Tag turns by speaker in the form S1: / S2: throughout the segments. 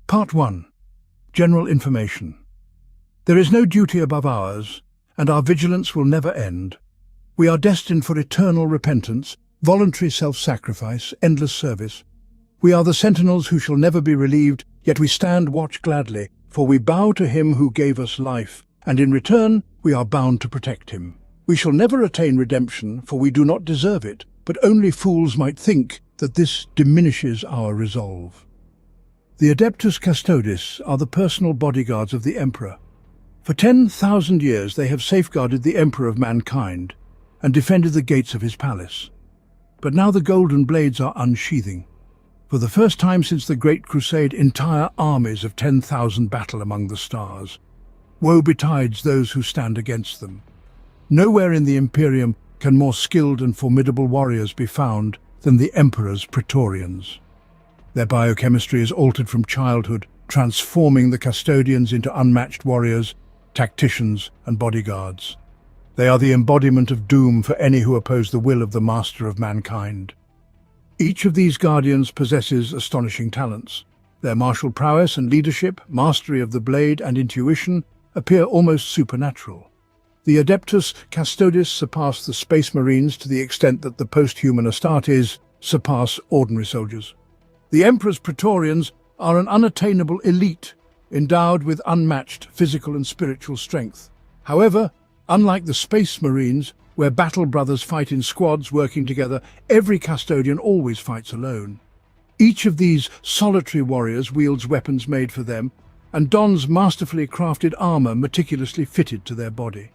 S1: Part 1. General Information. There is no duty above ours, and our vigilance will never end. We are destined for eternal repentance, voluntary self-sacrifice, endless service. We are the sentinels who shall never be relieved, yet we stand watch gladly, for we bow to him who gave us life, and in return we are bound to protect him. We shall never attain redemption, for we do not deserve it, but only fools might think that this diminishes our resolve. The Adeptus Custodes are the personal bodyguards of the Emperor. For 10,000 years they have safeguarded the Emperor of mankind and defended the gates of his palace. But now the golden blades are unsheathing. For the first time since the Great Crusade, entire armies of 10,000 battle among the stars. Woe betides those who stand against them. Nowhere in the Imperium can more skilled and formidable warriors be found than the Emperor's Praetorians. Their biochemistry is altered from childhood, transforming the custodians into unmatched warriors, tacticians, and bodyguards. They are the embodiment of doom for any who oppose the will of the master of mankind. Each of these guardians possesses astonishing talents. Their martial prowess and leadership, mastery of the blade, and intuition appear almost supernatural. The Adeptus Custodes surpass the Space Marines to the extent that the post-human Astartes surpass ordinary soldiers. The Emperor's Praetorians are an unattainable elite, endowed with unmatched physical and spiritual strength. However, unlike the Space Marines, where battle brothers fight in squads working together, every custodian always fights alone. Each of these solitary warriors wields weapons made for them and dons masterfully crafted armor meticulously fitted to their body.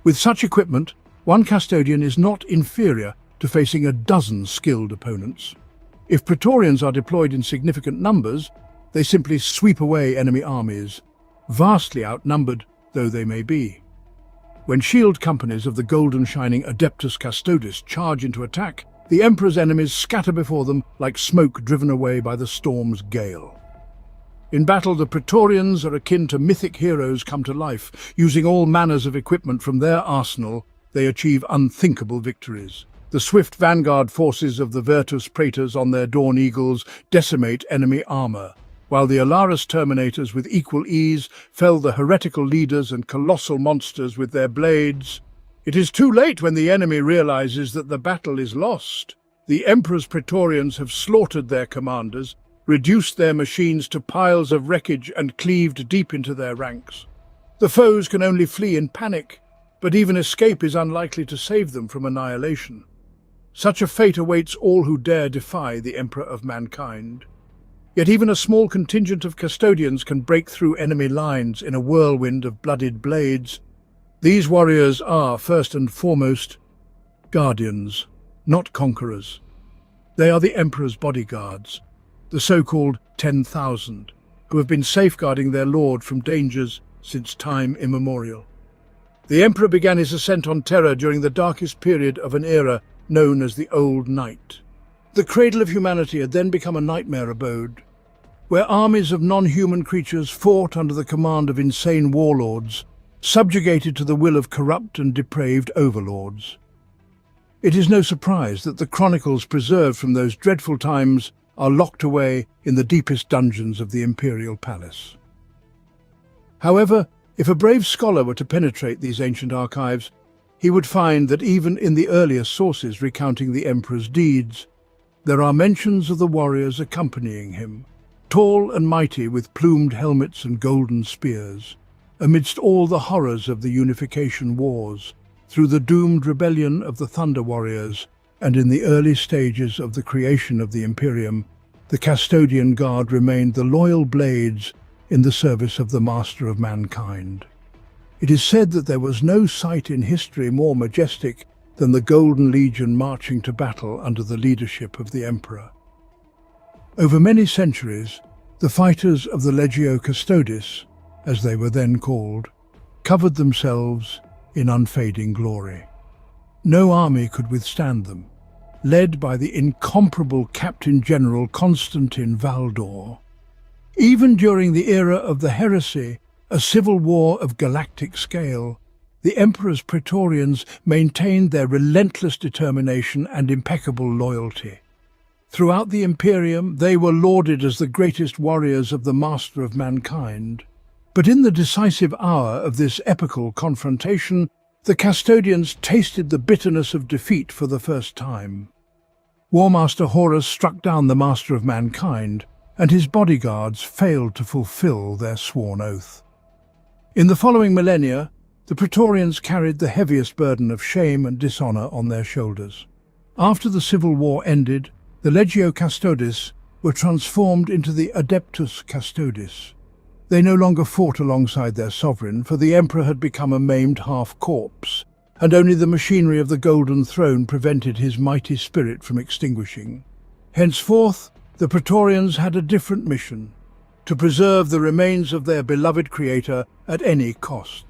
S1: With such equipment, one custodian is not inferior to facing a dozen skilled opponents. If Praetorians are deployed in significant numbers, they simply sweep away enemy armies, vastly outnumbered though they may be. When shield companies of the golden shining Adeptus Custodes charge into attack, the Emperor's enemies scatter before them like smoke driven away by the storm's gale. In battle, the Praetorians are akin to mythic heroes come to life. Using all manners of equipment from their arsenal, they achieve unthinkable victories. The swift vanguard forces of the Virtus Praetors on their Dawn Eagles decimate enemy armor, while the Alaris Terminators with equal ease fell the heretical leaders and colossal monsters with their blades. It is too late when the enemy realizes that the battle is lost. The Emperor's Praetorians have slaughtered their commanders, reduced their machines to piles of wreckage and cleaved deep into their ranks. The foes can only flee in panic, but even escape is unlikely to save them from annihilation. Such a fate awaits all who dare defy the Emperor of mankind. Yet even a small contingent of custodians can break through enemy lines in a whirlwind of bloodied blades. These warriors are, first and foremost, guardians, not conquerors. They are the Emperor's bodyguards, the so-called 10,000, who have been safeguarding their lord from dangers since time immemorial. The Emperor began his ascent on Terra during the darkest period of an era known as the Old Night. The cradle of humanity had then become a nightmare abode, where armies of non-human creatures fought under the command of insane warlords, subjugated to the will of corrupt and depraved overlords. It is no surprise that the chronicles preserved from those dreadful times are locked away in the deepest dungeons of the imperial palace. However, if a brave scholar were to penetrate these ancient archives, he would find that even in the earliest sources recounting the Emperor's deeds, there are mentions of the warriors accompanying him, tall and mighty with plumed helmets and golden spears, amidst all the horrors of the Unification Wars, through the doomed rebellion of the Thunder Warriors, and in the early stages of the creation of the Imperium, the Custodian Guard remained the loyal blades in the service of the Master of mankind. It is said that there was no sight in history more majestic than the Golden Legion marching to battle under the leadership of the Emperor. Over many centuries, the fighters of the Legio Custodes, as they were then called, covered themselves in unfading glory. No army could withstand them, led by the incomparable Captain General Constantine Valdor. Even during the era of the heresy, a civil war of galactic scale, the Emperor's Praetorians maintained their relentless determination and impeccable loyalty. Throughout the Imperium, they were lauded as the greatest warriors of the master of mankind. But in the decisive hour of this epical confrontation, the Custodians tasted the bitterness of defeat for the first time. Warmaster Horus struck down the master of mankind, and his bodyguards failed to fulfill their sworn oath. In the following millennia, the Praetorians carried the heaviest burden of shame and dishonor on their shoulders. After the civil war ended, the Legio Custodes were transformed into the Adeptus Custodes. They no longer fought alongside their sovereign, for the emperor had become a maimed half-corpse, and only the machinery of the Golden Throne prevented his mighty spirit from extinguishing. Henceforth, the Praetorians had a different mission: to preserve the remains of their beloved creator at any cost.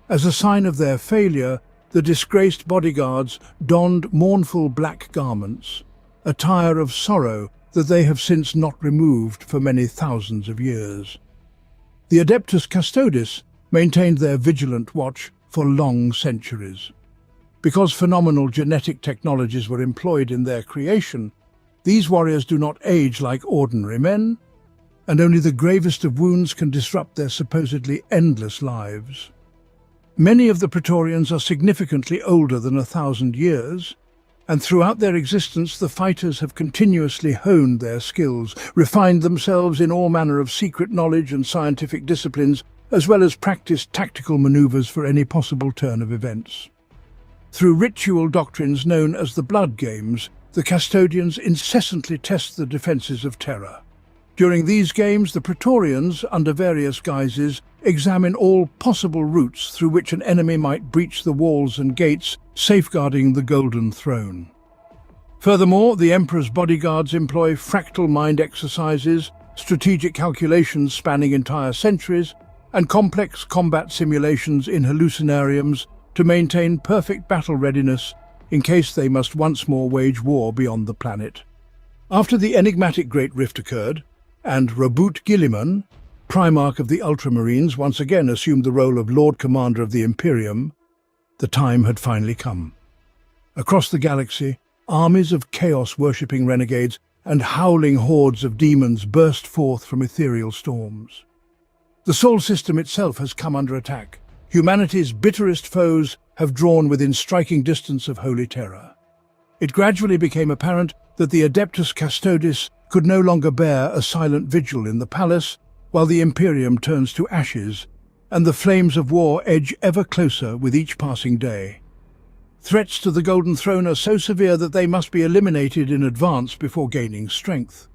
S1: As a sign of their failure, the disgraced bodyguards donned mournful black garments, a attire of sorrow that they have since not removed for many thousands of years. The Adeptus Custodes maintained their vigilant watch for long centuries. Because phenomenal genetic technologies were employed in their creation, these warriors do not age like ordinary men, and only the gravest of wounds can disrupt their supposedly endless lives. Many of the Praetorians are significantly older than 1,000 years, and throughout their existence the fighters have continuously honed their skills, refined themselves in all manner of secret knowledge and scientific disciplines, as well as practiced tactical maneuvers for any possible turn of events. Through ritual doctrines known as the Blood Games, the Custodians incessantly test the defences of Terra. During these games, the Praetorians, under various guises, examine all possible routes through which an enemy might breach the walls and gates, safeguarding the Golden Throne. Furthermore, the Emperor's bodyguards employ fractal mind exercises, strategic calculations spanning entire centuries, and complex combat simulations in hallucinariums to maintain perfect battle readiness in case they must once more wage war beyond the planet. After the enigmatic Great Rift occurred, and Robert Guilliman, Primarch of the Ultramarines, once again assumed the role of Lord Commander of the Imperium, the time had finally come. Across the galaxy, armies of chaos-worshipping renegades and howling hordes of demons burst forth from ethereal storms. The Sol system itself has come under attack. Humanity's bitterest foes have drawn within striking distance of Holy Terra. It gradually became apparent that the Adeptus Custodes could no longer bear a silent vigil in the palace, while the Imperium turns to ashes, and the flames of war edge ever closer with each passing day. Threats to the Golden Throne are so severe that they must be eliminated in advance before gaining strength.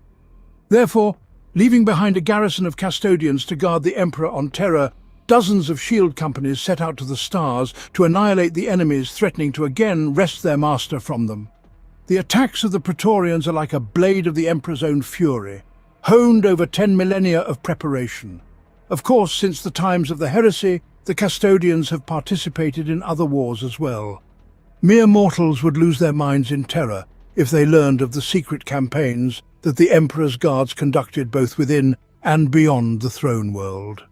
S1: Therefore, leaving behind a garrison of custodians to guard the Emperor on Terra, dozens of shield companies set out to the stars to annihilate the enemies threatening to again wrest their master from them. The attacks of the Praetorians are like a blade of the Emperor's own fury, honed over 10 millennia of preparation. Of course, since the times of the heresy, the Custodians have participated in other wars as well. Mere mortals would lose their minds in terror if they learned of the secret campaigns that the Emperor's guards conducted both within and beyond the throne world.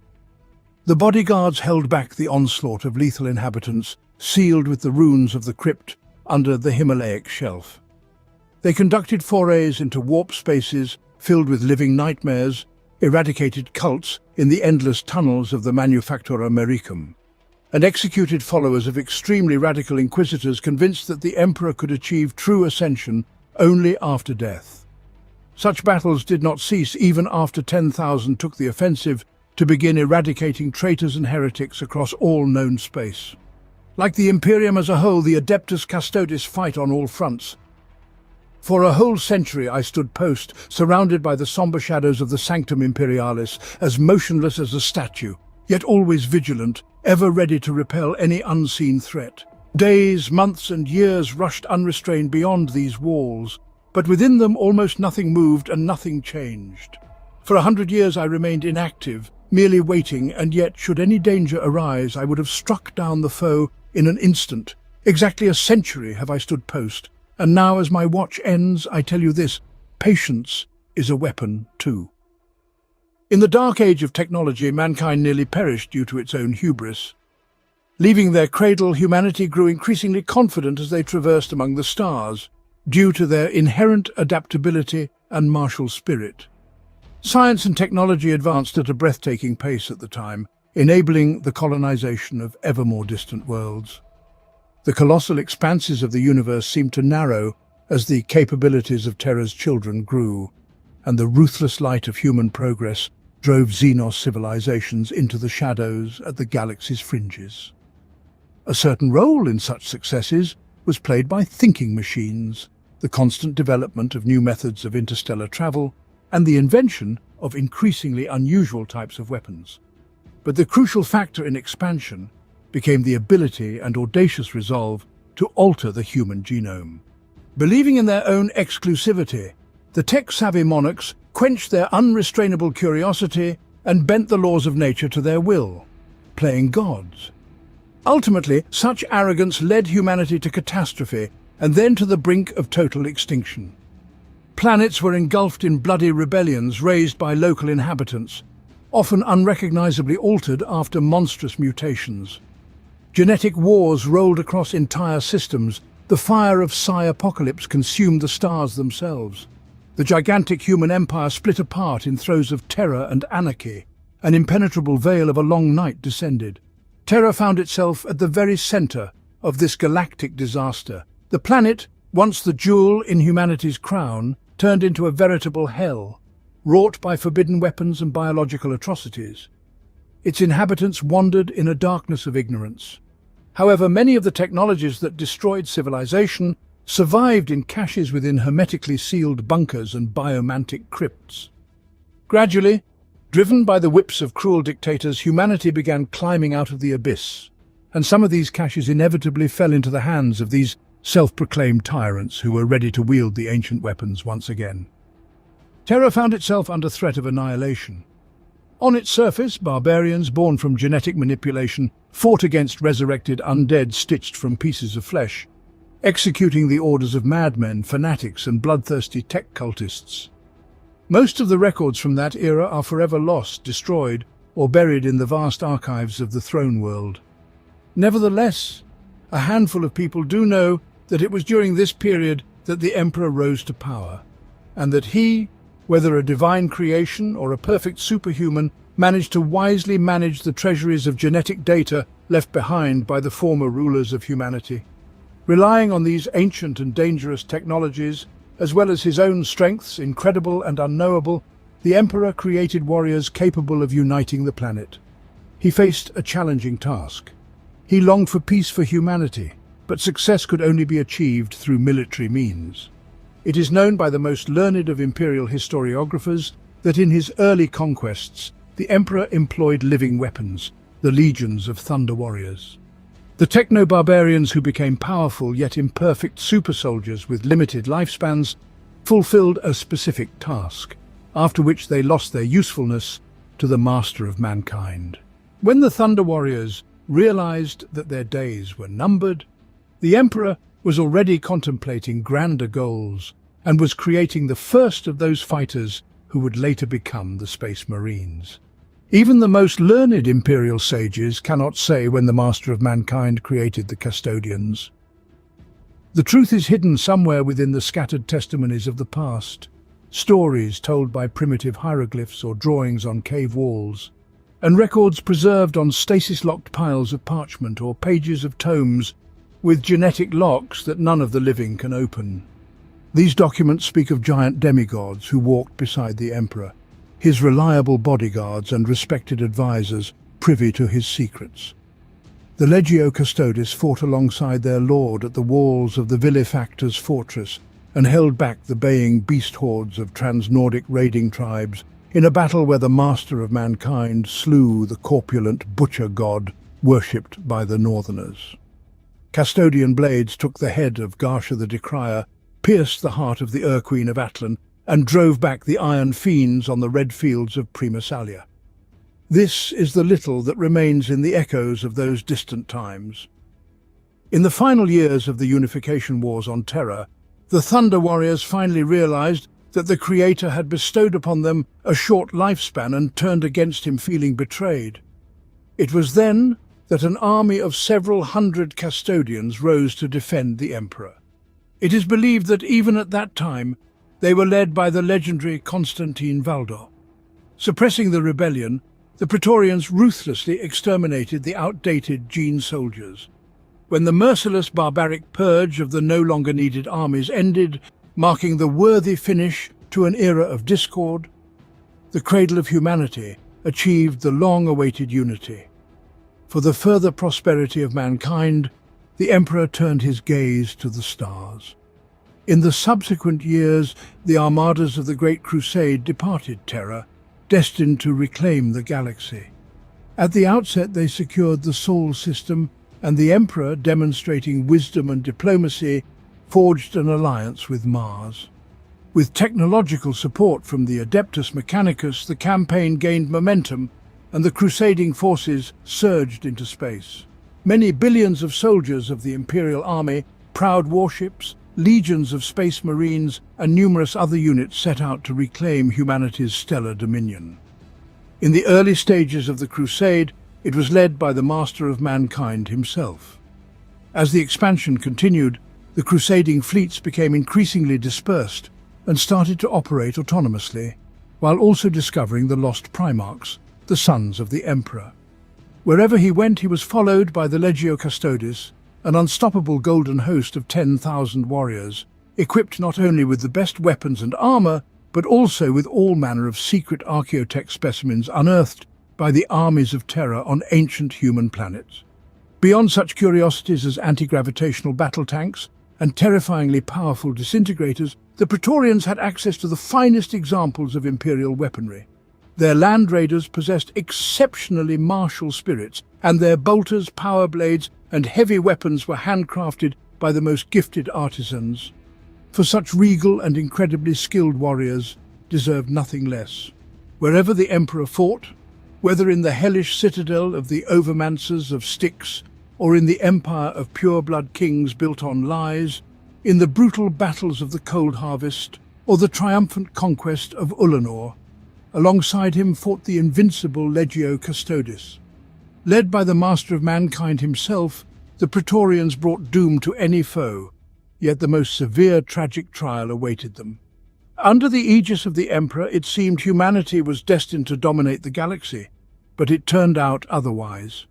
S1: The bodyguards held back the onslaught of lethal inhabitants, sealed with the runes of the crypt under the Himalaic shelf. They conducted forays into warp spaces filled with living nightmares, eradicated cults in the endless tunnels of the Manufactura Americum, and executed followers of extremely radical inquisitors convinced that the Emperor could achieve true ascension only after death. Such battles did not cease even after 10,000 took the offensive to begin eradicating traitors and heretics across all known space. Like the Imperium as a whole, the Adeptus Custodes fight on all fronts. For a whole century I stood post, surrounded by the somber shadows of the Sanctum Imperialis, as motionless as a statue, yet always vigilant, ever ready to repel any unseen threat. Days, months, and years rushed unrestrained beyond these walls, but within them almost nothing moved and nothing changed. For 100 years I remained inactive, merely waiting, and yet, should any danger arise, I would have struck down the foe in an instant. Exactly a century have I stood post, and now as my watch ends, I tell you this: patience is a weapon too. In the dark age of technology, mankind nearly perished due to its own hubris. Leaving their cradle, humanity grew increasingly confident as they traversed among the stars. due to their inherent adaptability and martial spirit. Science and technology advanced at a breathtaking pace at the time, enabling the colonization of ever more distant worlds. The colossal expanses of the universe seemed to narrow as the capabilities of Terra's children grew, and the ruthless light of human progress drove Xenos civilizations into the shadows at the galaxy's fringes. A certain role in such successes was played by thinking machines, the constant development of new methods of interstellar travel, and the invention of increasingly unusual types of weapons. But the crucial factor in expansion became the ability and audacious resolve to alter the human genome. Believing in their own exclusivity, the tech-savvy monarchs quenched their unrestrainable curiosity and bent the laws of nature to their will, playing gods. Ultimately, such arrogance led humanity to catastrophe and then to the brink of total extinction. Planets were engulfed in bloody rebellions raised by local inhabitants, often unrecognizably altered after monstrous mutations. Genetic wars rolled across entire systems. The fire of Psi-apocalypse consumed the stars themselves. The gigantic human empire split apart in throes of terror and anarchy. An impenetrable veil of a long night descended. Terra found itself at the very center of this galactic disaster. The planet, once the jewel in humanity's crown, turned into a veritable hell, wrought by forbidden weapons and biological atrocities. Its inhabitants wandered in a darkness of ignorance. However, many of the technologies that destroyed civilization survived in caches within hermetically sealed bunkers and biomantic crypts. Gradually, driven by the whips of cruel dictators, humanity began climbing out of the abyss, and some of these caches inevitably fell into the hands of these self-proclaimed tyrants who were ready to wield the ancient weapons once again. Terra found itself under threat of annihilation. On its surface, barbarians born from genetic manipulation fought against resurrected undead stitched from pieces of flesh, executing the orders of madmen, fanatics, and bloodthirsty tech cultists. Most of the records from that era are forever lost, destroyed, or buried in the vast archives of the throne world. Nevertheless, a handful of people do know that it was during this period that the Emperor rose to power, and that he, whether a divine creation or a perfect superhuman, managed to wisely manage the treasuries of genetic data left behind by the former rulers of humanity. Relying on these ancient and dangerous technologies, as well as his own strengths, incredible and unknowable, the Emperor created warriors capable of uniting the planet. He faced a challenging task. He longed for peace for humanity, but success could only be achieved through military means. It is known by the most learned of imperial historiographers that in his early conquests, the Emperor employed living weapons, the legions of thunder warriors. The techno-barbarians who became powerful yet imperfect super-soldiers with limited lifespans fulfilled a specific task, after which they lost their usefulness to the master of mankind. When the thunder warriors realized that their days were numbered, the Emperor was already contemplating grander goals and was creating the first of those fighters who would later become the Space Marines. Even the most learned imperial sages cannot say when the master of mankind created the Custodians. The truth is hidden somewhere within the scattered testimonies of the past, stories told by primitive hieroglyphs or drawings on cave walls, and records preserved on stasis-locked piles of parchment or pages of tomes with genetic locks that none of the living can open. These documents speak of giant demigods who walked beside the Emperor, his reliable bodyguards and respected advisors privy to his secrets. The Legio Custodes fought alongside their lord at the walls of the Vilifactor's fortress and held back the baying beast hordes of trans-Nordic raiding tribes in a battle where the master of mankind slew the corpulent butcher god worshipped by the Northerners. Custodian blades took the head of Garsha the Decrier, pierced the heart of the Ur-Queen of Atlan, and drove back the iron fiends on the red fields of Primasalia. This is the little that remains in the echoes of those distant times. In the final years of the unification wars on Terra, the Thunder Warriors finally realized that the Creator had bestowed upon them a short lifespan and turned against him, feeling betrayed. It was then that an army of several hundred Custodians rose to defend the Emperor. It is believed that even at that time, they were led by the legendary Constantine Valdor. Suppressing the rebellion, the Praetorians ruthlessly exterminated the outdated Gene soldiers. When the merciless barbaric purge of the no longer needed armies ended, marking the worthy finish to an era of discord, the cradle of humanity achieved the long-awaited unity. For the further prosperity of mankind, the Emperor turned his gaze to the stars. In the subsequent years, the armadas of the Great Crusade departed Terra, destined to reclaim the galaxy. At the outset, they secured the Sol system, and the Emperor, demonstrating wisdom and diplomacy, forged an alliance with Mars. With technological support from the Adeptus Mechanicus, the campaign gained momentum, and the crusading forces surged into space. Many billions of soldiers of the Imperial Army, proud warships, legions of space marines, and numerous other units set out to reclaim humanity's stellar dominion. In the early stages of the crusade, it was led by the master of mankind himself. As the expansion continued, the crusading fleets became increasingly dispersed and started to operate autonomously, while also discovering the lost Primarchs, the sons of the Emperor. Wherever he went, he was followed by the Legio Custodes, an unstoppable golden host of 10,000 warriors, equipped not only with the best weapons and armor, but also with all manner of secret archaeotech specimens unearthed by the armies of Terra on ancient human planets. Beyond such curiosities as anti-gravitational battle tanks and terrifyingly powerful disintegrators, the Praetorians had access to the finest examples of Imperial weaponry. Their land raiders possessed exceptionally martial spirits, and their bolters, power blades, and heavy weapons were handcrafted by the most gifted artisans. For such regal and incredibly skilled warriors deserved nothing less. Wherever the Emperor fought, whether in the hellish citadel of the overmancers of Styx, or in the empire of pure-blood kings built on lies, in the brutal battles of the Cold Harvest, or the triumphant conquest of Ulanor, alongside him fought the invincible Legio Custodes. Led by the master of mankind himself, the Praetorians brought doom to any foe, yet the most severe tragic trial awaited them. Under the aegis of the Emperor, it seemed humanity was destined to dominate the galaxy, but it turned out otherwise.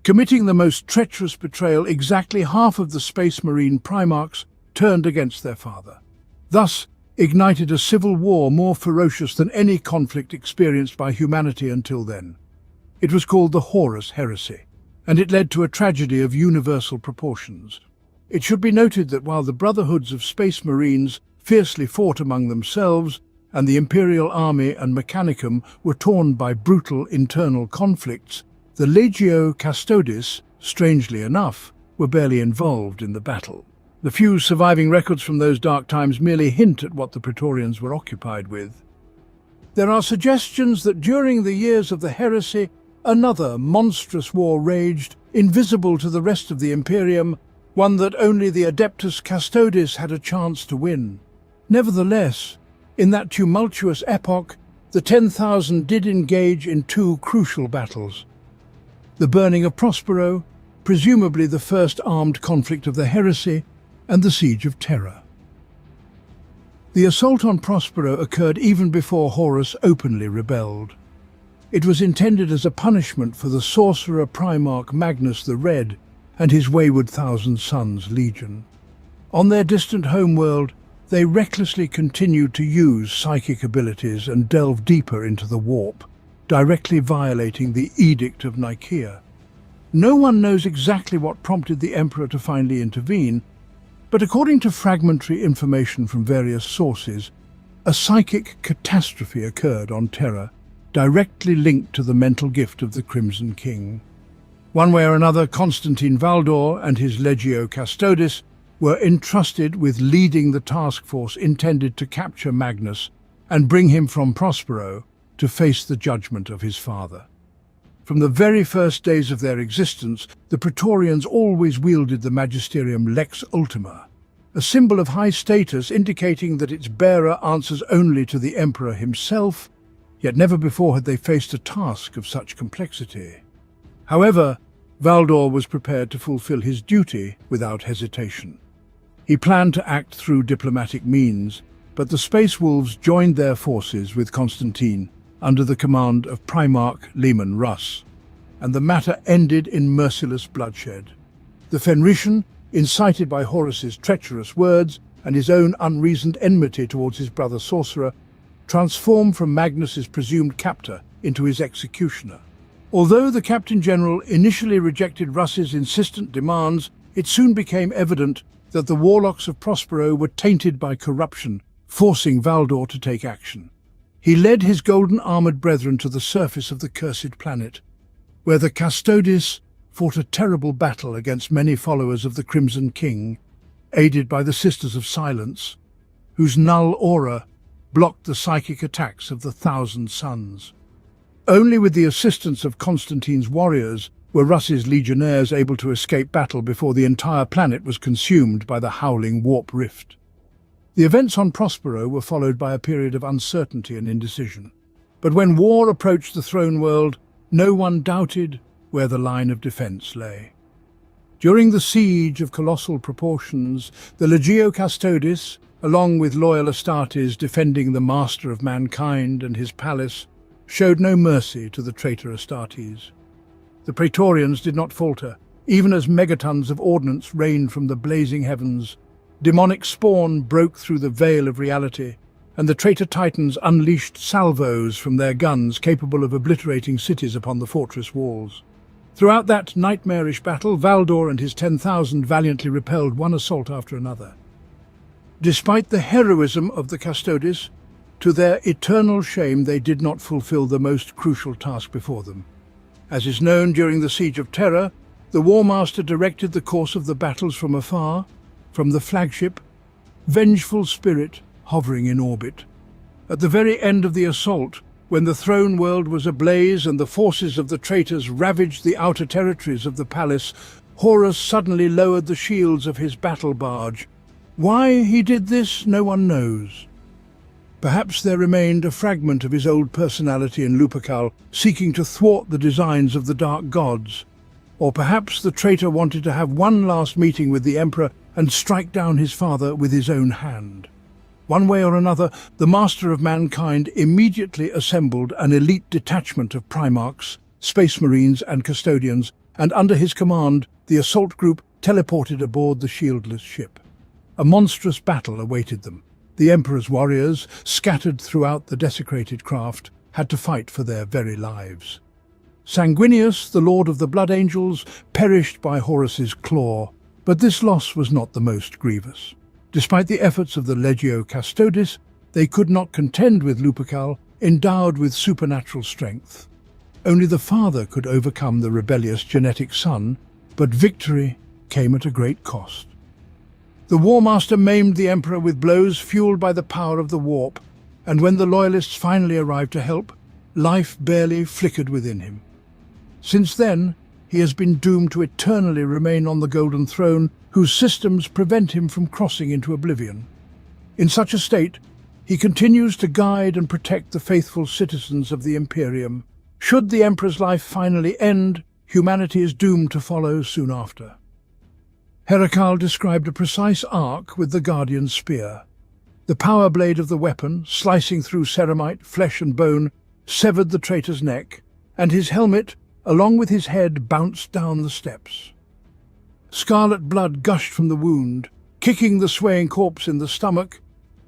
S1: Committing the most treacherous betrayal, exactly half of the Space Marine Primarchs turned against their father. Thus ignited a civil war more ferocious than any conflict experienced by humanity until then. It was called the Horus Heresy, and it led to a tragedy of universal proportions. It should be noted that while the brotherhoods of Space Marines fiercely fought among themselves, and the Imperial Army and Mechanicum were torn by brutal internal conflicts, the Legio Custodes, strangely enough, were barely involved in the battle. The few surviving records from those dark times merely hint at what the Praetorians were occupied with. There are suggestions that during the years of the heresy, another monstrous war raged, invisible to the rest of the Imperium, one that only the Adeptus Custodes had a chance to win. Nevertheless, in that tumultuous epoch, the 10,000 did engage in two crucial battles. The burning of Prospero, presumably the first armed conflict of the heresy, and the siege of Terra. The assault on Prospero occurred even before Horus openly rebelled. It was intended as a punishment for the sorcerer Primarch Magnus the Red and his wayward Thousand Sons Legion. On their distant homeworld, they recklessly continued to use psychic abilities and delve deeper into the warp, directly violating the Edict of Nicaea. No one knows exactly what prompted the Emperor to finally intervene, but according to fragmentary information from various sources, a psychic catastrophe occurred on Terra, directly linked to the mental gift of the Crimson King. One way or another, Constantine Valdor and his Legio Custodes were entrusted with leading the task force intended to capture Magnus and bring him from Prospero to face the judgment of his father. From the very first days of their existence, the Praetorians always wielded the magisterium Lex Ultima, a symbol of high status indicating that its bearer answers only to the Emperor himself, yet never before had they faced a task of such complexity. However, Valdor was prepared to fulfill his duty without hesitation. He planned to act through diplomatic means, but the Space Wolves joined their forces with Constantine under the command of Primarch Leman Russ, and the matter ended in merciless bloodshed. The Fenrician, incited by Horus's treacherous words and his own unreasoned enmity towards his brother sorcerer, transformed from Magnus's presumed captor into his executioner. Although the Captain General initially rejected Russ's insistent demands, it soon became evident that the warlocks of Prospero were tainted by corruption, forcing Valdor to take action. He led his golden-armoured brethren to the surface of the cursed planet, where the Custodes fought a terrible battle against many followers of the Crimson King, aided by the Sisters of Silence, whose null aura blocked the psychic attacks of the Thousand Suns. Only with the assistance of Constantine's warriors were Russ's legionnaires able to escape battle before the entire planet was consumed by the howling warp rift. The events on Prospero were followed by a period of uncertainty and indecision. But when war approached the throne world, no one doubted where the line of defense lay. During the siege of colossal proportions, the Legio Custodes, along with loyal Astartes defending the master of mankind and his palace, showed no mercy to the traitor Astartes. The Praetorians did not falter, even as megatons of ordnance rained from the blazing heavens. Demonic spawn broke through the veil of reality, and the traitor Titans unleashed salvos from their guns capable of obliterating cities upon the fortress walls. Throughout that nightmarish battle, Valdor and his 10,000 valiantly repelled one assault after another. Despite the heroism of the Custodes, to their eternal shame they did not fulfill the most crucial task before them. As is known, during the Siege of Terra, the War Master directed the course of the battles from afar, from the flagship, vengeful spirit hovering in orbit. At the very end of the assault, when the throne world was ablaze and the forces of the traitors ravaged the outer territories of the palace, Horus suddenly lowered the shields of his battle barge. Why he did this, no one knows. Perhaps there remained a fragment of his old personality in Lupercal, seeking to thwart the designs of the dark gods. Or perhaps the traitor wanted to have one last meeting with the Emperor and strike down his father with his own hand. One way or another, the Master of Mankind immediately assembled an elite detachment of Primarchs, Space Marines and Custodians, and under his command, the assault group teleported aboard the shieldless ship. A monstrous battle awaited them. The Emperor's warriors, scattered throughout the desecrated craft, had to fight for their very lives. Sanguinius, the Lord of the Blood Angels, perished by Horus's claw, but this loss was not the most grievous. Despite the efforts of the Legio Custodes, they could not contend with Lupercal, endowed with supernatural strength. Only the father could overcome the rebellious genetic son, but victory came at a great cost. The War Master maimed the Emperor with blows fueled by the power of the warp, and when the Loyalists finally arrived to help, life barely flickered within him. Since then, he has been doomed to eternally remain on the Golden Throne, whose systems prevent him from crossing into oblivion. In such a state, he continues to guide and protect the faithful citizens of the Imperium. Should the Emperor's life finally end, humanity is doomed to follow soon after. Heracles described a precise arc with the Guardian Spear. The power blade of the weapon, slicing through ceramite, flesh and bone, severed the traitor's neck, and his helmet, along with his head, bounced down the steps. Scarlet blood gushed from the wound, kicking the swaying corpse in the stomach.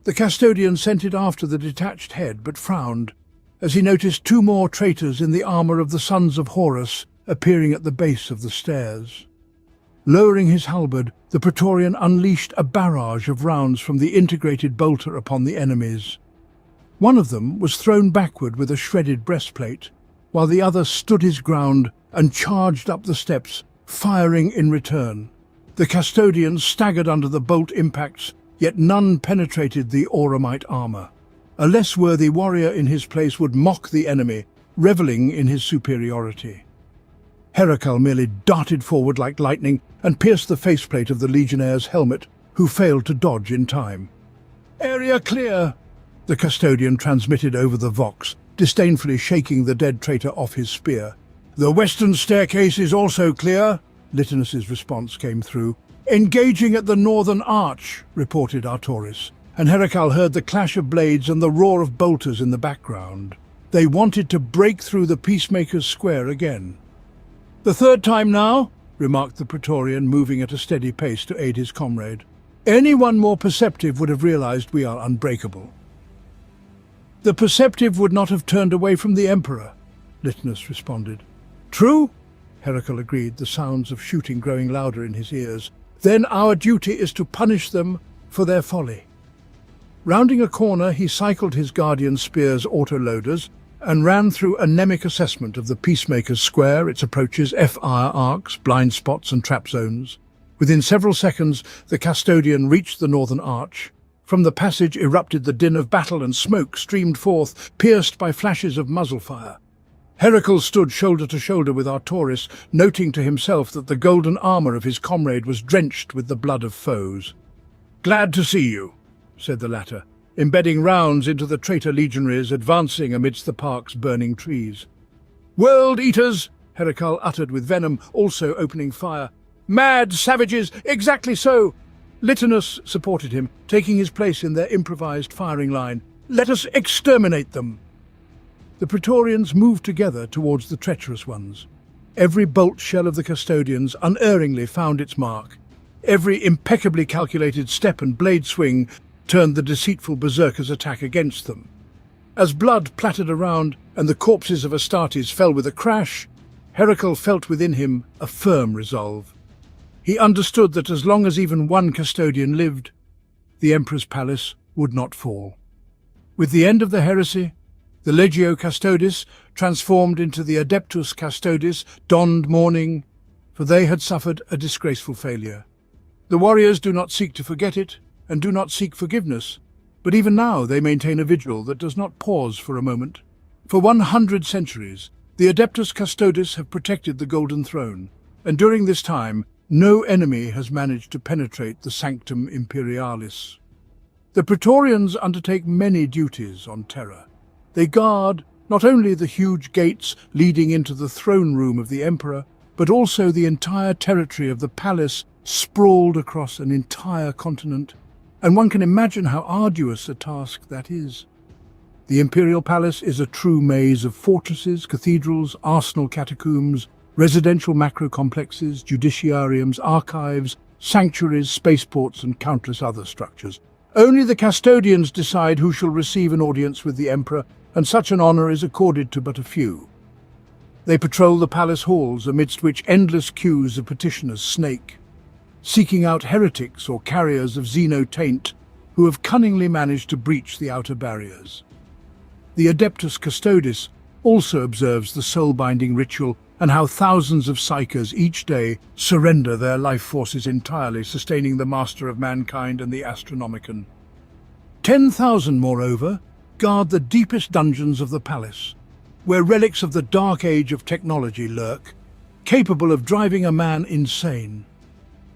S1: The custodian sent it after the detached head, but frowned as he noticed two more traitors in the armour of the Sons of Horus appearing at the base of the stairs. Lowering his halberd, the Praetorian unleashed a barrage of rounds from the integrated bolter upon the enemies. One of them was thrown backward with a shredded breastplate, while the other stood his ground and charged up the steps, firing in return. The custodians staggered under the bolt impacts, yet none penetrated the auramite armour. A less worthy warrior in his place would mock the enemy, reveling in his superiority. Heracles merely darted forward like lightning and pierced the faceplate of the legionnaire's helmet, who failed to dodge in time. "Area clear!" the custodian transmitted over the vox, disdainfully shaking the dead traitor off his spear. "The western staircase is also clear," Litinus's response came through, "Engaging at the northern arch," reported Artoris, and Heracles heard the clash of blades and the roar of bolters in the background. They wanted to break through the Peacemaker's square again. "The third time now," remarked the Praetorian, moving at a steady pace to aid his comrade. "Anyone more perceptive would have realized we are unbreakable." "The perceptive would not have turned away from the Emperor," Litinus responded. "True," Heracles agreed, the sounds of shooting growing louder in his ears. "Then our duty is to punish them for their folly." Rounding a corner, he cycled his Guardian Spear's autoloaders and ran through a mnemic assessment of the Peacemaker's square, its approaches, fire arcs, blind spots and trap zones. Within several seconds, the Custodian reached the northern arch. From the passage erupted the din of battle, and smoke streamed forth, pierced by flashes of muzzle fire. Heracles stood shoulder to shoulder with Artoris, noting to himself that the golden armour of his comrade was drenched with the blood of foes. "Glad to see you," said the latter, embedding rounds into the traitor legionaries advancing amidst the park's burning trees. "World-eaters!" Heracles uttered with venom, also opening fire. "Mad savages! Exactly so!" Litinus supported him, taking his place in their improvised firing line. "Let us exterminate them!" The Praetorians moved together towards the treacherous ones. Every bolt shell of the Custodians unerringly found its mark. Every impeccably calculated step and blade swing turned the deceitful berserkers' attack against them. As blood plattered around and the corpses of Astartes fell with a crash, Heracles felt within him a firm resolve. He understood that as long as even one Custodian lived, the Emperor's palace would not fall. With the end of the heresy, the Legio Custodes transformed into the Adeptus Custodes donned mourning, for they had suffered a disgraceful failure. The warriors do not seek to forget it, and do not seek forgiveness, but even now they maintain a vigil that does not pause for a moment. For 100 centuries, the Adeptus Custodes have protected the Golden Throne, and during this time, no enemy has managed to penetrate the Sanctum Imperialis. The Praetorians undertake many duties on Terra. They guard not only the huge gates leading into the throne room of the Emperor, but also the entire territory of the palace sprawled across an entire continent, and one can imagine how arduous a task that is. The Imperial Palace is a true maze of fortresses, cathedrals, arsenal catacombs, residential macro-complexes, judiciariums, archives, sanctuaries, spaceports, and countless other structures. Only the Custodians decide who shall receive an audience with the Emperor, and such an honour is accorded to but a few. They patrol the palace halls, amidst which endless queues of petitioners snake, seeking out heretics or carriers of xeno-taint who have cunningly managed to breach the outer barriers. The Adeptus Custodes also observes the soul-binding ritual and how thousands of psychers each day surrender their life forces entirely, sustaining the master of mankind and the Astronomicon. 10,000, moreover, guard the deepest dungeons of the palace, where relics of the dark age of technology lurk, capable of driving a man insane.